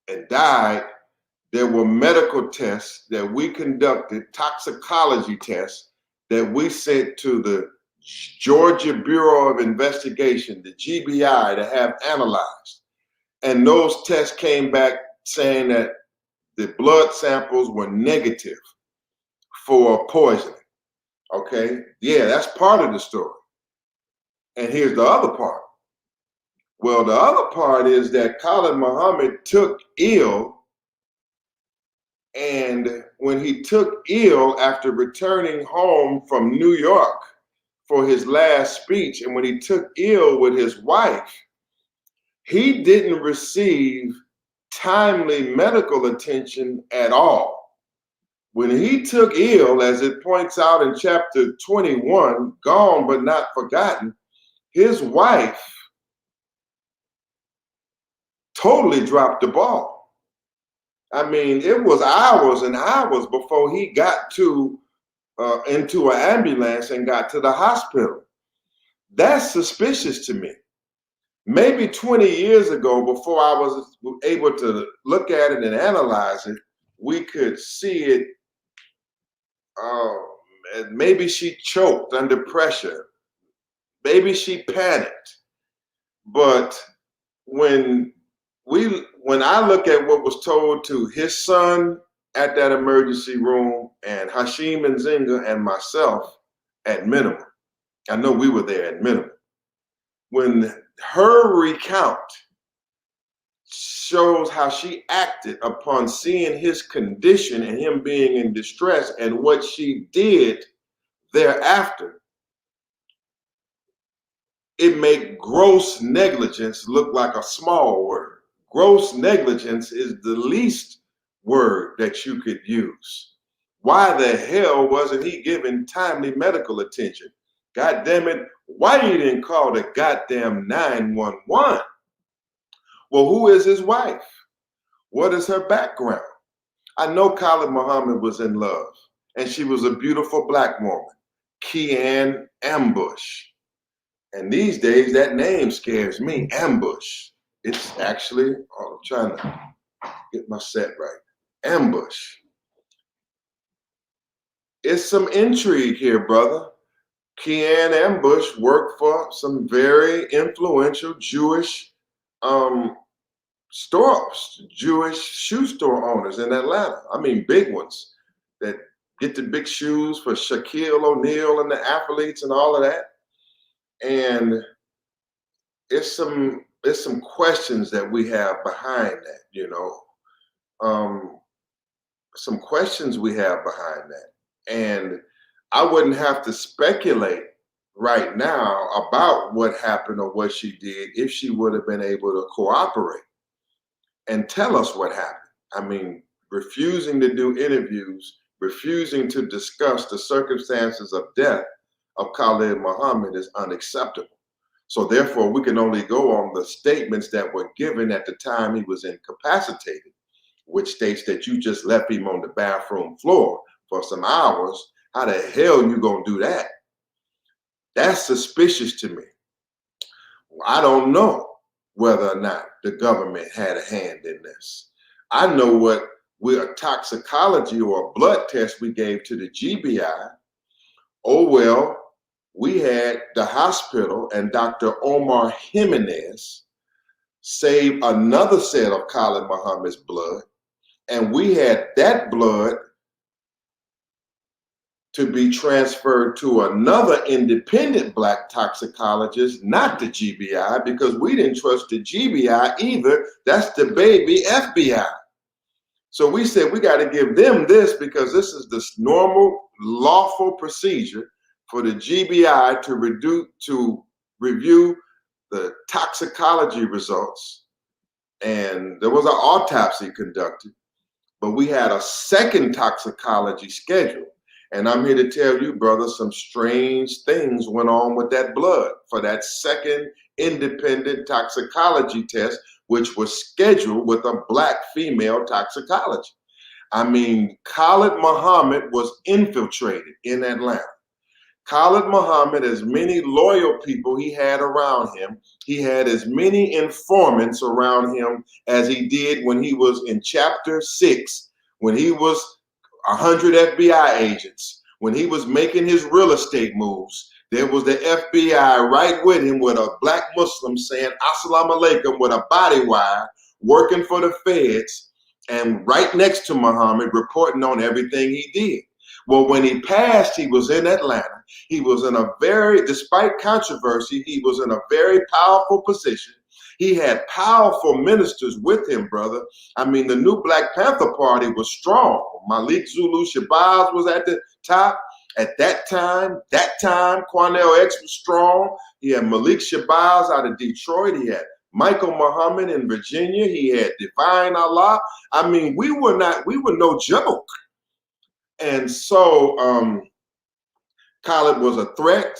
and died, there were medical tests that we conducted, toxicology tests that we sent to the Georgia Bureau of Investigation, the GBI, to have analyzed. And those tests came back saying that the blood samples were negative for poisoning. Okay, yeah, that's part of the story. And here's the other part. Well, the other part is that Khallid Muhammad took ill, and when he took ill after returning home from New York for his last speech, and when he took ill with his wife, he didn't receive timely medical attention at all. When he took ill, as it points out in chapter 21, Gone But Not Forgotten, his wife totally dropped the ball. I mean, it was hours and hours before he got to into an ambulance and got to the hospital. That's suspicious to me. Maybe 20 years ago, before I was able to look at it and analyze it, we could see it. Maybe she choked under pressure. Maybe she panicked. But when I look at what was told to his son at that emergency room, and Hashim and Zinga and myself at minimum, I know we were there at minimum. When her recount shows how she acted upon seeing his condition and him being in distress and what she did thereafter, it made gross negligence look like a small word. Gross negligence is the least word that you could use. Why the hell wasn't he given timely medical attention? God damn it, why you didn't call the goddamn 911? Well, who is his wife? What is her background? I know Khallid Muhammad was in love, and she was a beautiful black woman, Keanne Ambush. And these days, that name scares me, Ambush. It's actually, I'm trying to get my set right, Ambush. It's some intrigue here, brother. Keanne Ambush worked for some very influential Jewish Jewish shoe store owners in Atlanta. I mean, big ones that get the big shoes for Shaquille O'Neal and the athletes and all of that. And it's some questions that we have behind that, you know. Some questions we have behind that. And I wouldn't have to speculate right now about what happened or what she did if she would have been able to cooperate and tell us what happened. I mean, refusing to do interviews, refusing to discuss the circumstances of death of Khallid Muhammad is unacceptable. So therefore, we can only go on the statements that were given at the time he was incapacitated, which states that you just left him on the bathroom floor for some hours. How the hell you gonna do that? That's suspicious to me. I don't know whether or not the government had a hand in this. I know what a toxicology or a blood test we gave to the GBI. Oh well, we had the hospital and Dr. Omar Jimenez save another set of Khallid Muhammad's blood, and we had that blood to be transferred to another independent black toxicologist, not the GBI, because we didn't trust the GBI either. That's the baby FBI. So we said we got to give them this because this is the normal, lawful procedure for the GBI to review the toxicology results. And there was an autopsy conducted, but we had a second toxicology scheduled. And I'm here to tell you, brother, some strange things went on with that blood for that second independent toxicology test, which was scheduled with a black female toxicologist. I mean, Khallid Muhammad was infiltrated in Atlanta. Khallid Muhammad, as many loyal people he had around him, he had as many informants around him as he did when he was in Chapter 6, when he was 100 FBI agents. When he was making his real estate moves, there was the FBI right with him with a black Muslim saying Assalamu alaikum with a body wire, working for the feds, and right next to Muhammad reporting on everything he did. Well, when he passed, he was in Atlanta. He was in a despite controversy, he was in a very powerful position. He had powerful ministers with him, brother. I mean, the new Black Panther Party was strong. Malik, Zulu, Shabazz was at the top. At that time, Quanell X was strong. He had Malik Shabazz out of Detroit. He had Michael Muhammad in Virginia. He had Divine Allah. I mean, we were no joke. And so Khallid was a threat.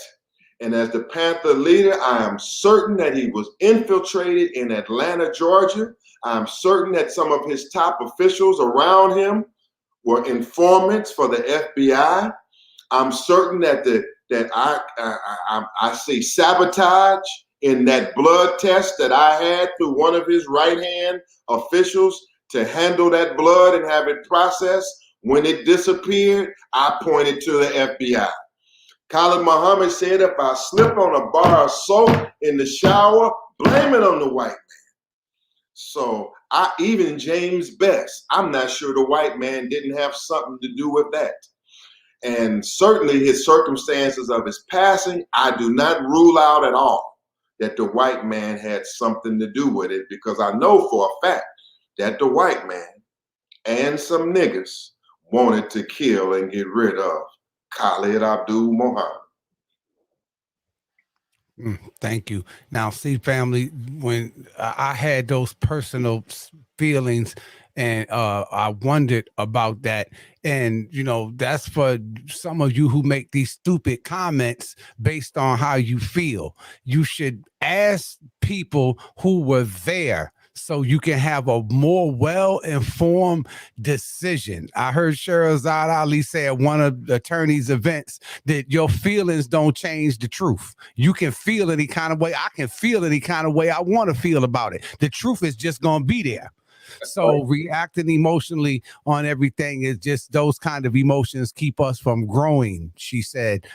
And as the Panther leader, I am certain that he was infiltrated in Atlanta, Georgia. I'm certain that some of his top officials around him were informants for the FBI. I'm certain that I see sabotage in that blood test that I had through one of his right-hand officials to handle that blood and have it processed. When it disappeared, I pointed to the FBI. Khalid Muhammad said, if I slip on a bar of soap in the shower, blame it on the white man. So even James Best, I'm not sure the white man didn't have something to do with that. And certainly his circumstances of his passing, I do not rule out at all that the white man had something to do with it, because I know for a fact that the white man and some niggas wanted to kill and get rid of Khalid Abdul Muhammad. Thank you. Now, see, family, when I had those personal feelings and I wondered about that. And, you know, that's for some of you who make these stupid comments based on how you feel. You should ask people who were there so you can have a more well-informed decision. I heard Shabazz Ali say at one of the attorney's events that your feelings don't change the truth. You can feel any kind of way. I can feel any kind of way I want to feel about it. The truth is just going to be there. So reacting emotionally on everything is just those kind of emotions keep us from growing, she said.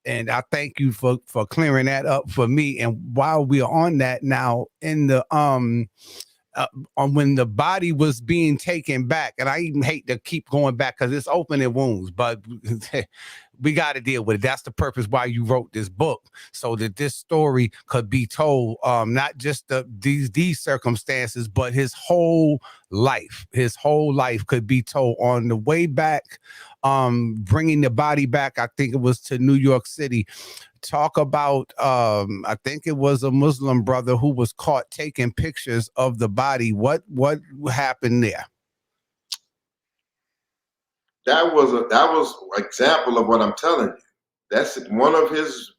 And I thank you for clearing that up for me. And while we're on that now, in the on when the body was being taken back, and I even hate to keep going back because it's opening wounds, but we got to deal with it. That's the purpose why you wrote this book, so that this story could be told, not just these circumstances, but his whole life could be told on the way back, bringing the body back. I think it was to New York City. Talk about, I think it was a Muslim brother who was caught taking pictures of the body. What happened there? That was an example of what I'm telling you. That's one of his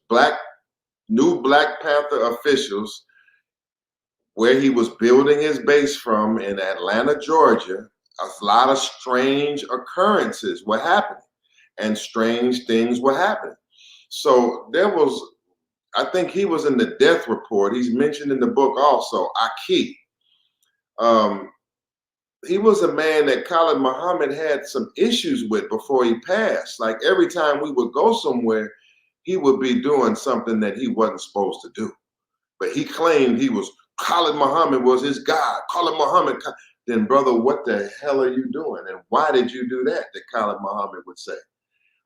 new Black Panther officials, where he was building his base from in Atlanta, Georgia. A lot of strange occurrences were happening and strange things were happening. So I think he was in the death report. He's mentioned in the book also, Atty. He was a man that Khalid Muhammad had some issues with before he passed. Like every time we would go somewhere, he would be doing something that he wasn't supposed to do. But he claimed Khalid Muhammad was his God. Khalid Muhammad. Then, brother, what the hell are you doing? And why did you do that? That Khalid Muhammad would say.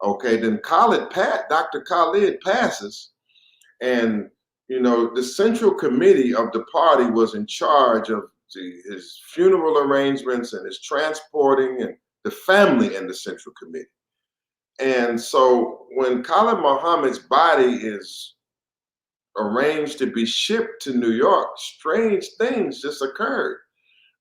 Okay, then Dr. Khallid passes, and you know the central committee of the party was in charge of his funeral arrangements and his transporting and the family in the central committee. And so when Khalid Muhammad's body is arranged to be shipped to New York, strange things just occurred.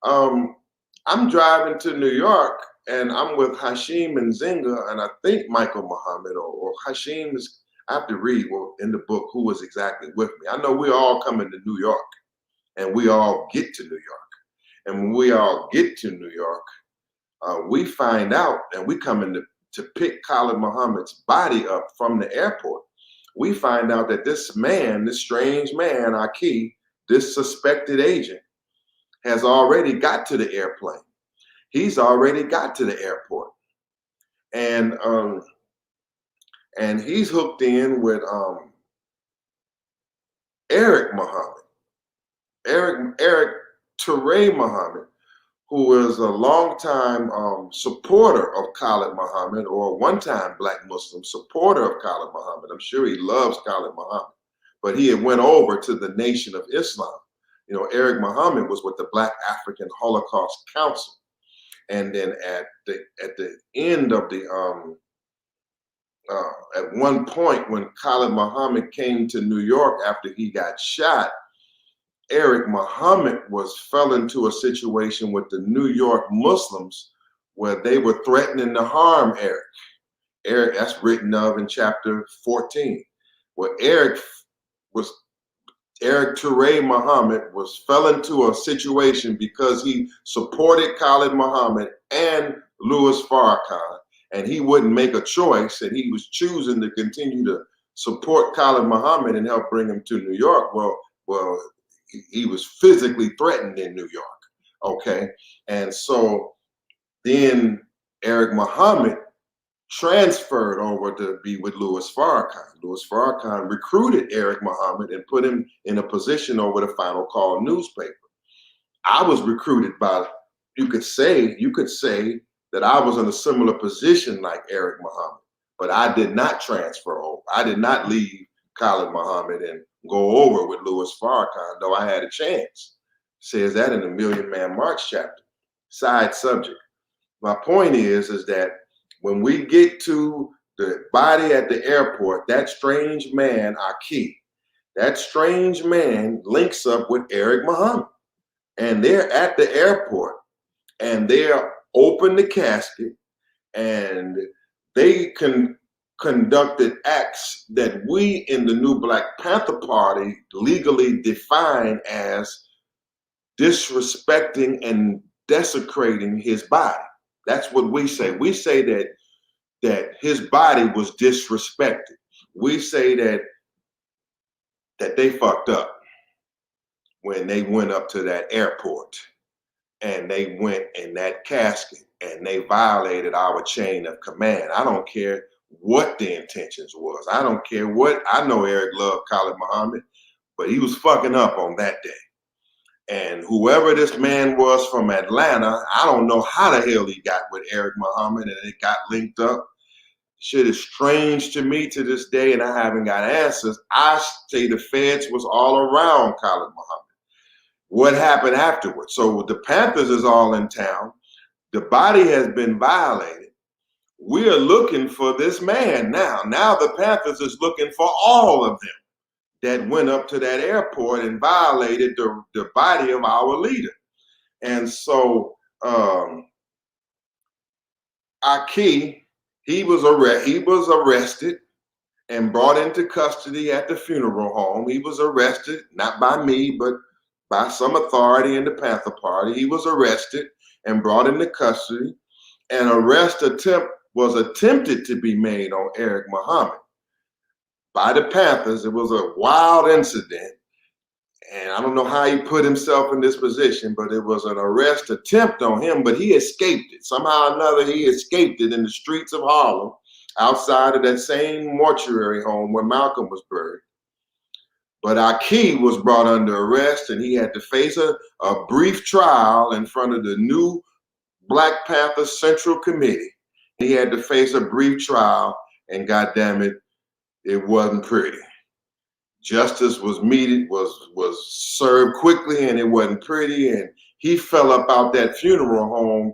I'm driving to New York and I'm with Hashim and Zinga, and I think Michael Muhammad or Hashim is, I have to read in the book who was exactly with me. I know we're all coming to New York and we all get to New York. And when we all get to New York, we find out, and we come in to pick Khalid Muhammad's body up from the airport. We find out that this man, this strange man, Atty, this suspected agent, has already got to the airplane. He's already got to the airport. And he's hooked in with Eric Muhammad, Eric Turay Muhammad, who is a longtime supporter of Khalid Muhammad, or one-time Black Muslim supporter of Khalid Muhammad. I'm sure he loves Khalid Muhammad, but he had went over to the Nation of Islam. You know, Eric Muhammad was with the Black African Holocaust Council. And then at the end of at one point when Khalid Muhammad came to New York after he got shot, Eric Muhammad fell into a situation with the New York Muslims where they were threatening to harm Eric. Eric, that's written of in chapter 14, where Eric was Eric Toure Muhammad fell into a situation because he supported Khalid Muhammad and Louis Farrakhan, and he wouldn't make a choice, and he was choosing to continue to support Khalid Muhammad and help bring him to New York. Well, he was physically threatened in New York. Okay, and so then Eric Muhammad transferred over to be with Louis Farrakhan. Louis Farrakhan recruited Eric Muhammad and put him in a position over the Final Call newspaper. I was recruited by, you could say that I was in a similar position like Eric Muhammad, but I did not transfer over. I did not leave Khalid Muhammad and go over with Louis Farrakhan, though I had a chance. Says that in the Million Man March chapter. Side subject. My point is that when we get to the body at the airport, that strange man, Atty, that strange man links up with Eric Muhammad. And they're at the airport and they're open the casket and they conducted acts that we in the New Black Panther Party legally define as disrespecting and desecrating his body. That's what we say. We say that his body was disrespected. We say that they fucked up when they went up to that airport and they went in that casket and they violated our chain of command. I don't care what the intentions was. I don't care what, I know Eric loved Khalid Muhammad, but he was fucking up on that day. And whoever this man was from Atlanta, I don't know how the hell he got with Eric Muhammad and it got linked up. Shit is strange to me to this day, and I haven't got answers. I say the feds was all around Khalid Muhammad. What happened afterwards? So the Panthers is all in town. The body has been violated. We are looking for this man now. Now the Panthers is looking for all of them that went up to that airport and violated the body of our leader. And so Atty, he was arrested and brought into custody at the funeral home. He was arrested, not by me, but by some authority in the Panther Party. He was arrested and brought into custody. An arrest attempt was attempted to be made on Eric Muhammad by the Panthers. It was a wild incident. And I don't know how he put himself in this position, but it was an arrest attempt on him, but he escaped it. Somehow or another, he escaped it in the streets of Harlem, outside of that same mortuary home where Malcolm was buried. But Atty was brought under arrest and he had to face a brief trial in front of the new Black Panther Central Committee. He had to face a brief trial and goddamn it, it wasn't pretty. Justice was served quickly and it wasn't pretty. And he fell up out that funeral home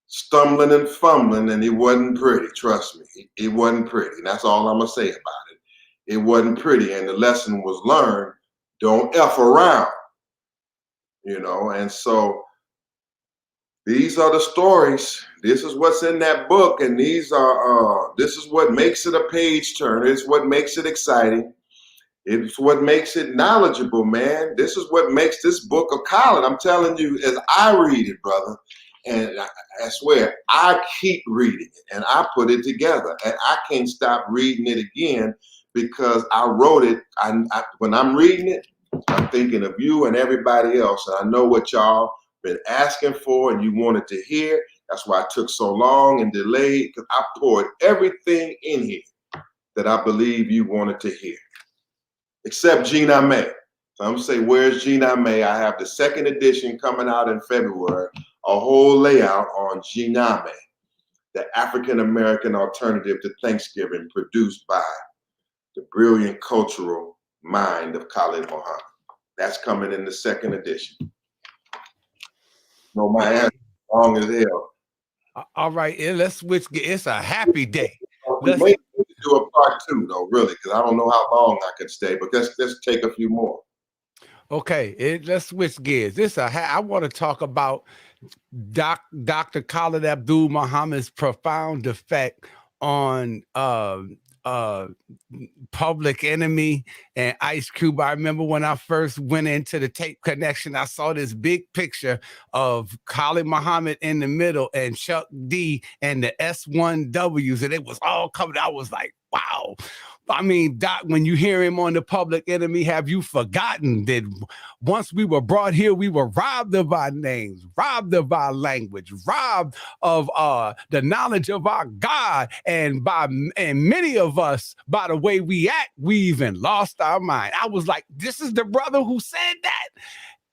stumbling and fumbling and it wasn't pretty. Trust me, it wasn't pretty. And that's all I'm gonna say about it. It wasn't pretty, and the lesson was learned, don't F around, you know? And so these are the stories. This is what's in that book, and these are, this is what makes it a page turner. It's what makes it exciting. It's what makes it knowledgeable, man. This is what makes this book a Khallid. I'm telling you, as I read it, brother, and I swear, I keep reading it, and I put it together, and I can't stop reading it again because I wrote it. When I'm reading it, I'm thinking of you and everybody else, and I know what y'all been asking for and you wanted to hear. That's why it took so long and delayed, because I poured everything in here that I believe you wanted to hear, except Gina May. So I'm gonna say, where's Gina May? I have the second edition coming out in February, a whole layout on Gina May, the African-American alternative to Thanksgiving, produced by the brilliant cultural mind of Khalid Muhammad. That's coming in the second edition. No, my answer long as hell. All right, let's switch. It's a happy day. We may do a part two, though, really, because I don't know how long I can stay, but let's take a few more. Okay, let's switch gears. I want to talk about Dr. Khalid Abdul Muhammad's profound effect on uh Public Enemy and Ice Cube. I remember when I first went into the tape connection, I saw this big picture of Khallid Muhammad in the middle and Chuck D and the S1Ws, and it was all covered. I was like, wow. I mean, Doc, when you hear him on the Public Enemy, have you forgotten that once we were brought here, we were robbed of our names, robbed of our language, robbed of the knowledge of our God, and many of us, by the way we act, we even lost our mind. I was like, this is the brother who said that.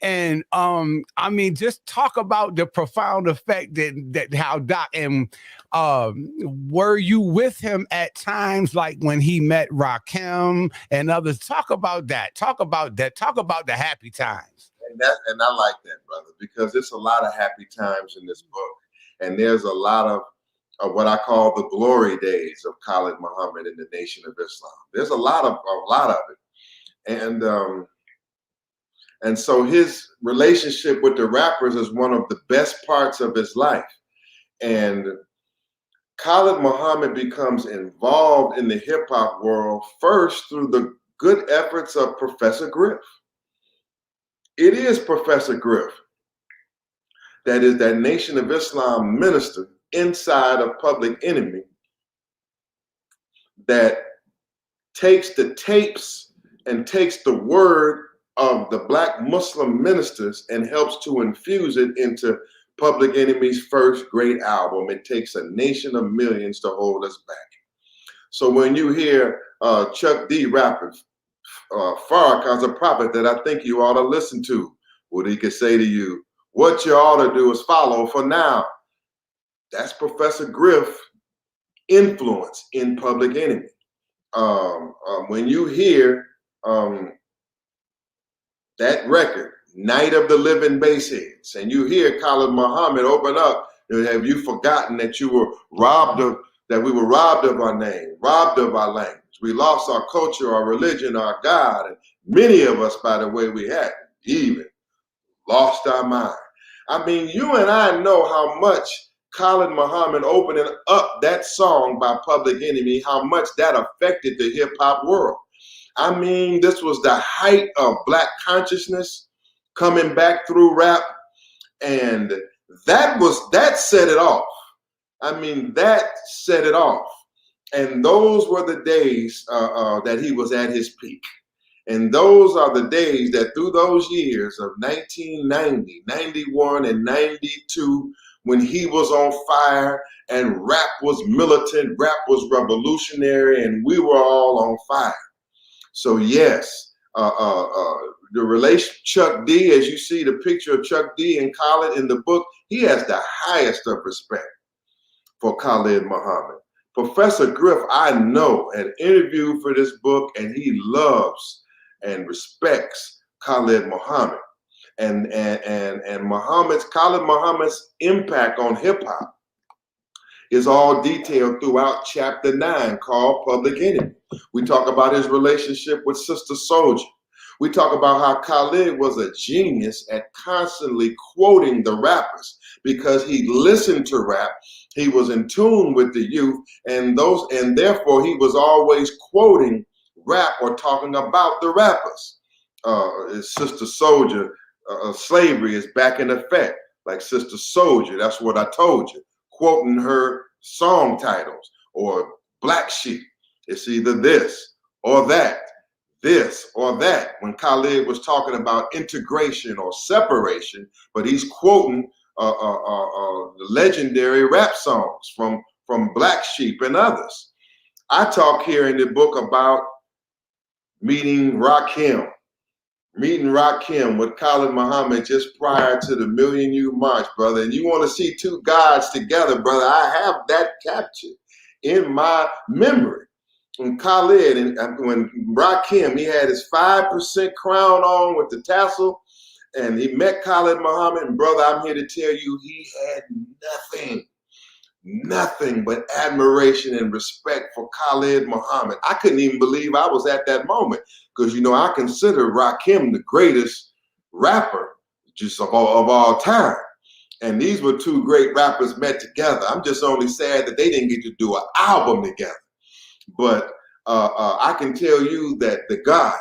And I mean, just talk about the profound effect that how Doc, and were you with him at times like when he met Rakim and others? Talk about that. Talk about that. Talk about the happy times. And I like that, brother, because it's a lot of happy times in this book, and there's a lot of what I call the glory days of Khallid Muhammad in the Nation of Islam. There's a lot of it, and so his relationship with the rappers is one of the best parts of his life. And Khallid Muhammad becomes involved in the hip hop world first through the good efforts of Professor Griff. It is Professor Griff that is that Nation of Islam minister inside of Public Enemy that takes the tapes and takes the word of the Black Muslim ministers and helps to infuse it into Public Enemy's first great album. It takes a nation of millions to hold us back. So when you hear Chuck D rapping Farrakhan's a prophet that I think you ought to listen to, what he could say to you, what you ought to do is follow for now. That's Professor Griff influence in Public Enemy. When you hear that record, Night of the Living Bassheads, and you hear Khallid Muhammad open up, have you forgotten that you were robbed of, that we were robbed of our name, robbed of our language. We lost our culture, our religion, our God, and many of us, by the way, we had even lost our mind. I mean, you and I know how much Khallid Muhammad opening up that song by Public Enemy, how much that affected the hip hop world. I mean, this was the height of Black consciousness coming back through rap, and that set it off. I mean, that set it off. And those were the days that he was at his peak. And those are the days that through those years of 1990, 91, and 92, when he was on fire and rap was militant, rap was revolutionary, and we were all on fire. So yes, the relation, Chuck D, as you see the picture of Chuck D and Khallid in the book, he has the highest of respect for Khallid Muhammad. Professor Griff, I know, had interviewed for this book, and he loves and respects Khallid Muhammad. And Khallid Muhammad's impact on hip hop is all detailed throughout chapter 9 called Public Enemy. We talk about his relationship with Sister Soldier. We talk about how Khallid was a genius at constantly quoting the rappers because he listened to rap. He was in tune with the youth, and therefore he was always quoting rap or talking about the rappers. Sister Soldier, slavery is back in effect. Like Sister Soldier, that's what I told you. Quoting her song titles, or Black Sheep. It's either this or that, this or that. When Khallid was talking about integration or separation, but he's quoting the legendary rap songs from Black Sheep and others. I talk here in the book about meeting Rakim with Khallid Muhammad just prior to the Million You March, brother. And you want to see two gods together, brother. I have that captured in my memory. When Khallid and when Rakim, he had his 5% crown on with the tassel, and he met Khallid Muhammad, and brother, I'm here to tell you, he had nothing but admiration and respect for Khallid Muhammad. I couldn't even believe I was at that moment, because I consider Rakim the greatest rapper just of all time. And these were two great rappers met together. I'm just only sad that they didn't get to do an album together. But I can tell you that the God,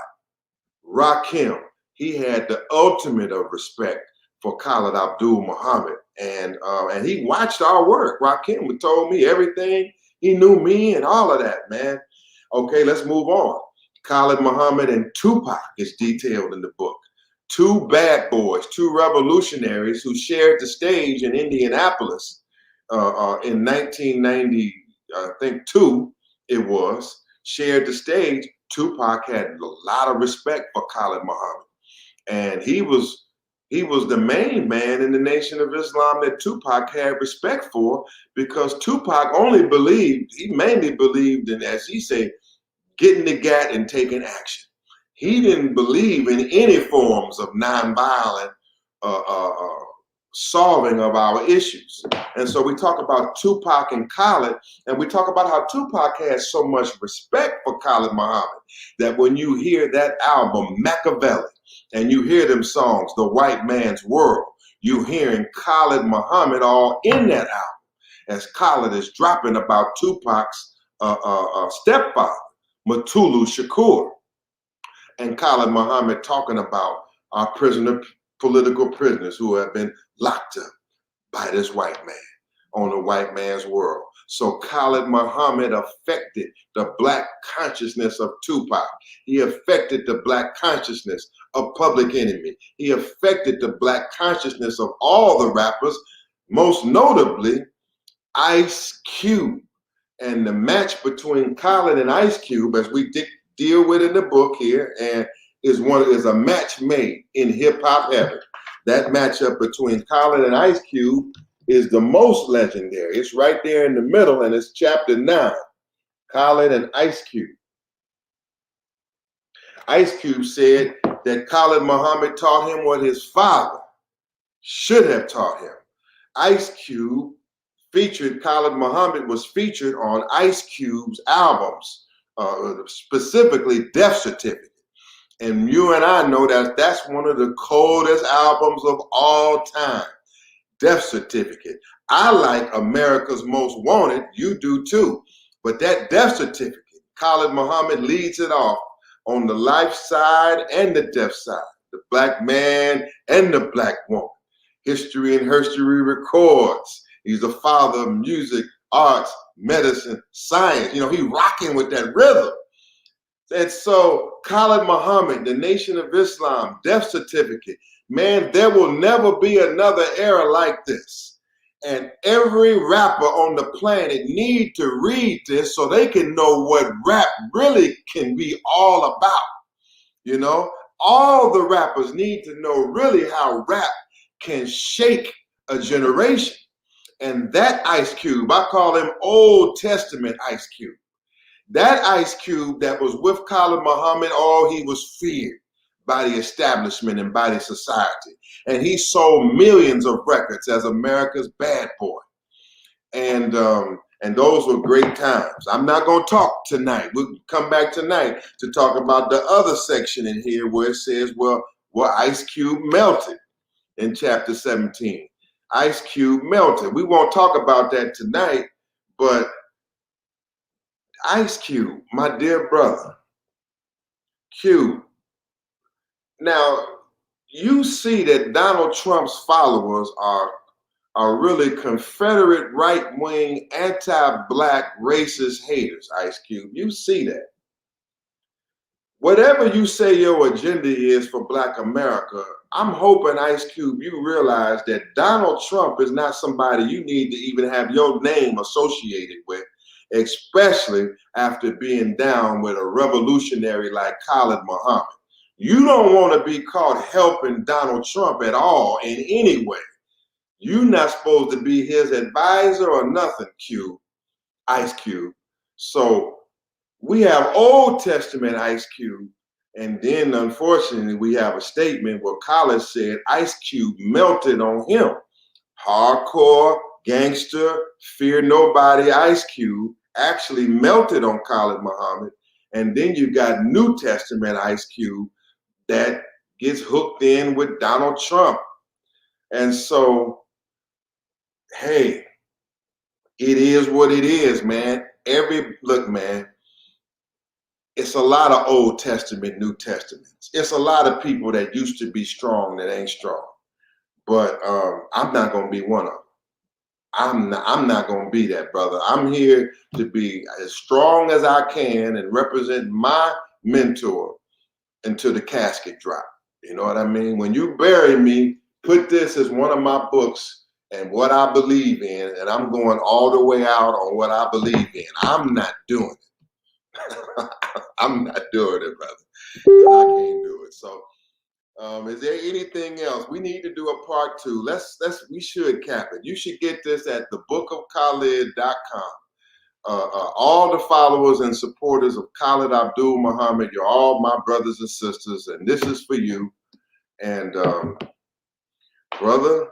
Rakim, he had the ultimate of respect for Khalid Abdul Muhammad. And he watched our work. Rakim told me everything. He knew me and all of that, man. Okay, let's move on. Khalid Muhammad and Tupac is detailed in the book. Two bad boys, two revolutionaries who shared the stage in Indianapolis in 1990, I think it was, shared the stage. Tupac had a lot of respect for Khalid Muhammad. And he was the main man in the Nation of Islam that Tupac had respect for, because Tupac mainly believed in, as he said, getting the gat and taking action. He didn't believe in any forms of nonviolent solving of our issues. And so we talk about Tupac and Khallid, and we talk about how Tupac has so much respect for Khalid Muhammad that when you hear that album, Machiavelli, and you hear them songs, The White Man's World, you hearing Khalid Muhammad all in that album, as Khallid is dropping about Tupac's stepfather, Mutulu Shakur, and Khalid Muhammad talking about our political prisoners who have been locked up by this white man on the white man's world. So Khalid Muhammad affected the black consciousness of Tupac. He affected the black consciousness of Public Enemy. He affected the black consciousness of all the rappers, most notably Ice Cube. And the match between Khallid and Ice Cube, as we deal with in the book here, and is a match made in hip hop heaven. That matchup between Khallid and Ice Cube is the most legendary. It's right there in the middle, and it's chapter 9, Khallid and Ice Cube. Ice Cube said that Khalid Muhammad taught him what his father should have taught him. Ice Cube Khalid Muhammad was featured on Ice Cube's albums, specifically Death Certificate. And you and I know that that's one of the coldest albums of all time, Death Certificate. I like America's Most Wanted, you do too. But that Death Certificate, Khalid Muhammad leads it off on the life side and the death side, the black man and the black woman. History and Herstory records. He's the father of music, arts, medicine, science. You know, he rocking with that rhythm. And so Khalid Muhammad, the Nation of Islam, Death Certificate, man, there will never be another era like this. And every rapper on the planet need to read this so they can know what rap really can be all about. You know, all the rappers need to know really how rap can shake a generation. And that Ice Cube, I call him Old Testament Ice Cube. That Ice Cube that was with Khalid Muhammad, he was feared by the establishment and by the society. And he sold millions of records as America's bad boy. And those were great times. I'm not going to talk tonight. We'll come back tonight to talk about the other section in here where it says, well, Ice Cube melted in chapter 17. Ice Cube melted. We won't talk about that tonight, but Ice Cube, my dear brother, Cube. Now, you see that Donald Trump's followers are really Confederate right-wing, anti-black, racist haters, Ice Cube. You see that. Whatever you say your agenda is for Black America, I'm hoping, Ice Cube, you realize that Donald Trump is not somebody you need to even have your name associated with, especially after being down with a revolutionary like Khalid Muhammad. You don't want to be caught helping Donald Trump at all in any way. You're not supposed to be his advisor or nothing, Ice Cube. So we have Old Testament Ice Cube, and then unfortunately we have a statement where Khallid said Ice Cube melted on him. Hardcore, gangster, fear nobody Ice Cube actually melted on Khalid Muhammad. And then you got New Testament Ice Cube that gets hooked in with Donald Trump. And so, hey, it is what it is, man. Look, man, it's a lot of Old Testament, New Testaments. It's a lot of people that used to be strong that ain't strong. But I'm not gonna be one of them. I'm not gonna be that, brother. I'm here to be as strong as I can and represent my mentor until the casket drop. You know what I mean? When you bury me, put this as one of my books and what I believe in, and I'm going all the way out on what I believe in. I'm not doing it. I'm not doing it, brother. I can't do it. So is there anything else? We need to do a part 2. We should cap it. You should get this at thebookofkhallid.com. All the followers and supporters of Khallid Abdul Muhammad, you're all my brothers and sisters, and this is for you. And brother,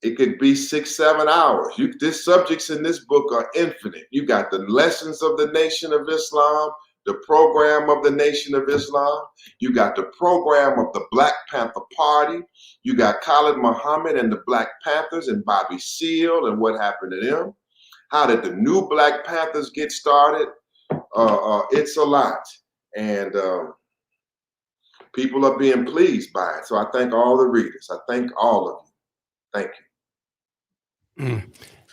it could be 6-7 hours. These subjects in this book are infinite. You got the lessons of the Nation of Islam, the program of the Nation of Islam. You got the program of the Black Panther Party. You got Khalid Muhammad and the Black Panthers and Bobby Seale and what happened to them. How did the new Black Panthers get started? It's a lot. And people are being pleased by it. So I thank all the readers. I thank all of you. Thank you.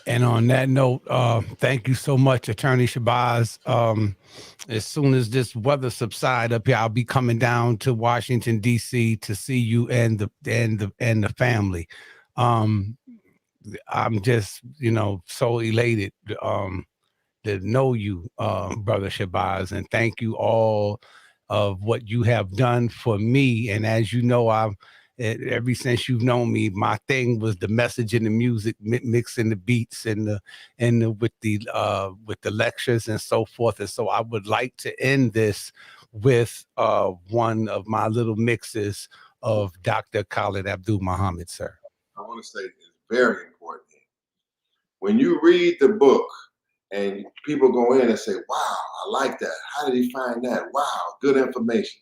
And on that note, thank you so much, Attorney Shabazz. As soon as this weather subside up here, I'll be coming down to Washington, D.C. to see you and the family. I'm just, so elated to know you, Brother Shabazz, and thank you all of what you have done for me. And as you know, ever since you've known me, my thing was the message and the music, mixing the beats and with the lectures and so forth. And so I would like to end this with one of my little mixes of Dr. Khallid Abdul Muhammad, sir. I want to say it's very important. When you read the book and people go in and say, wow, I like that. How did he find that? Wow, good information.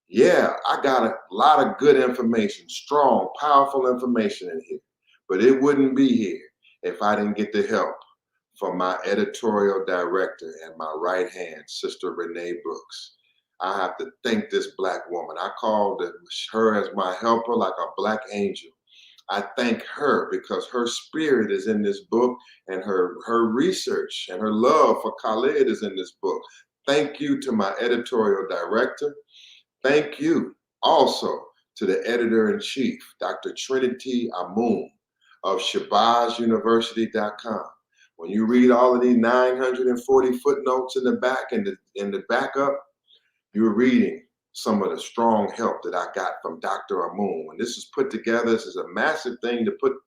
Yeah, I got a lot of good information, strong, powerful information in here, but it wouldn't be here if I didn't get the help from my editorial director and my right hand, Sister Renee Brooks. I have to thank this Black woman. I called her as my helper, like a Black angel. I thank her because her spirit is in this book, and her research and her love for Khallid is in this book. Thank you to my editorial director. Thank you also to the editor-in-chief, Dr. Trinity Amoon of ShabazzUniversity.com. When you read all of these 940 footnotes in the back and in the backup, you're reading some of the strong help that I got from Dr. Amoon. When this is put together, this is a massive thing to put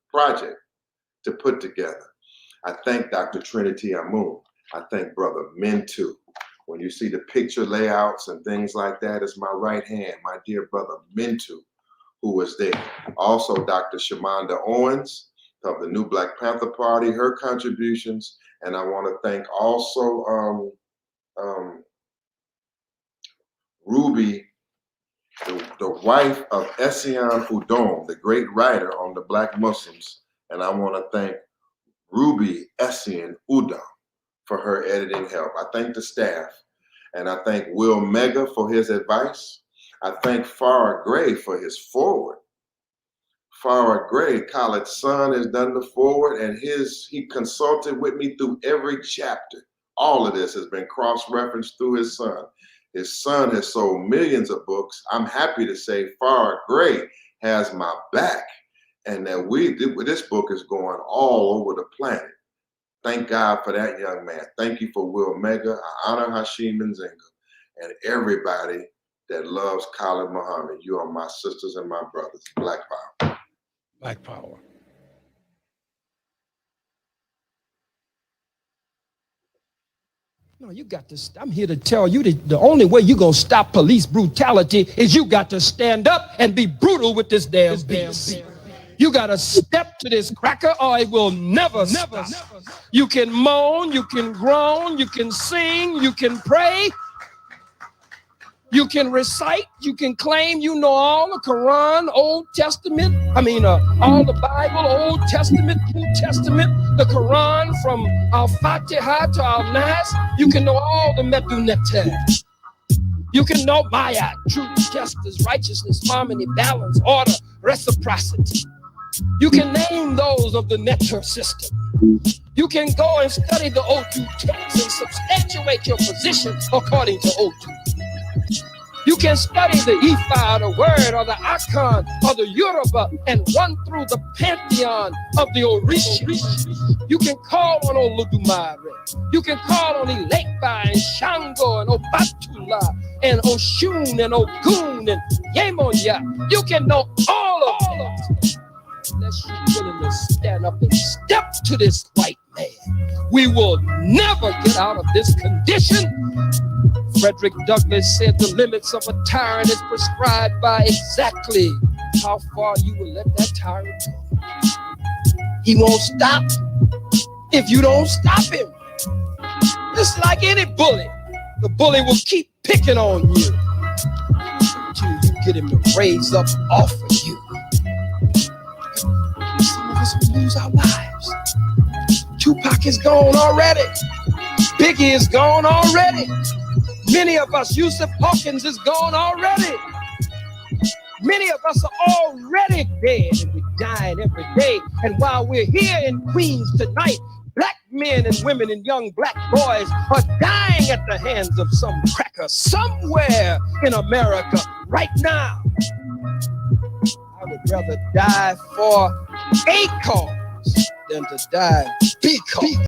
together. I thank Dr. Trinity Amoon. I thank Brother Mintu. When you see the picture layouts and things like that, it's my right hand, my dear brother Mintu, who was there. Also, Dr. Shamanda Owens of the New Black Panther Party, her contributions. And I want to thank also Ruby, the wife of Essian Udom, the great writer on the Black Muslims. And I want to thank Ruby Essian Udom for her editing help. I thank the staff, and I thank Will Mega for his advice. I thank Farrah Gray for his forward. Farrah Gray, Khalid's son, has done the forward, and he consulted with me through every chapter. All of this has been cross-referenced through his son. His son has sold millions of books. I'm happy to say Farrah Gray has my back, and that this book is going all over the planet. Thank God for that young man. Thank you for Will Mega. I honor Hashim Nzinga and everybody that loves Khalid Muhammad. You are my sisters and my brothers. Black power. Black power. No, you got to. I'm here to tell you that the only way you're going to stop police brutality is you got to stand up and be brutal with this damn beast. You got to step to this cracker or it will never stop. You can moan, you can groan, you can sing, you can pray. You can recite, you can claim you know all the Quran, Old Testament, all the Bible, Old Testament, New Testament, the Quran from Al-Fatiha to Al-Nas. You can know all the Medunete. You can know Maya, truth, justice, righteousness, harmony, balance, order, reciprocity. You can name those of the Netter system. You can go and study the Odu text and substantiate your position according to Odu. You can study the Ifa, or the Word, or the Akan, or the Yoruba, and run through the pantheon of the Orisha. You can call on Olodumare. You can call on Ilekba and Shango and Obatula and Oshun and Ogun and Yemonya. You can know all of them. Unless you're willing to stand up and step to this white man, we will never get out of this condition. Frederick Douglass said the limits of a tyrant is prescribed by exactly how far you will let that tyrant go. He won't stop if you don't stop him. Just like any bully, the bully will keep picking on you until you get him to raise up off of you. Some of us will lose our lives. Tupac is gone already. Biggie is gone already. Many of us, Yusuf Hawkins is gone already. Many of us are already dead, and we're dying every day. And while we're here in Queens tonight, black men and women and young black boys are dying at the hands of some cracker somewhere in America right now. I would rather die for a cause than to die because.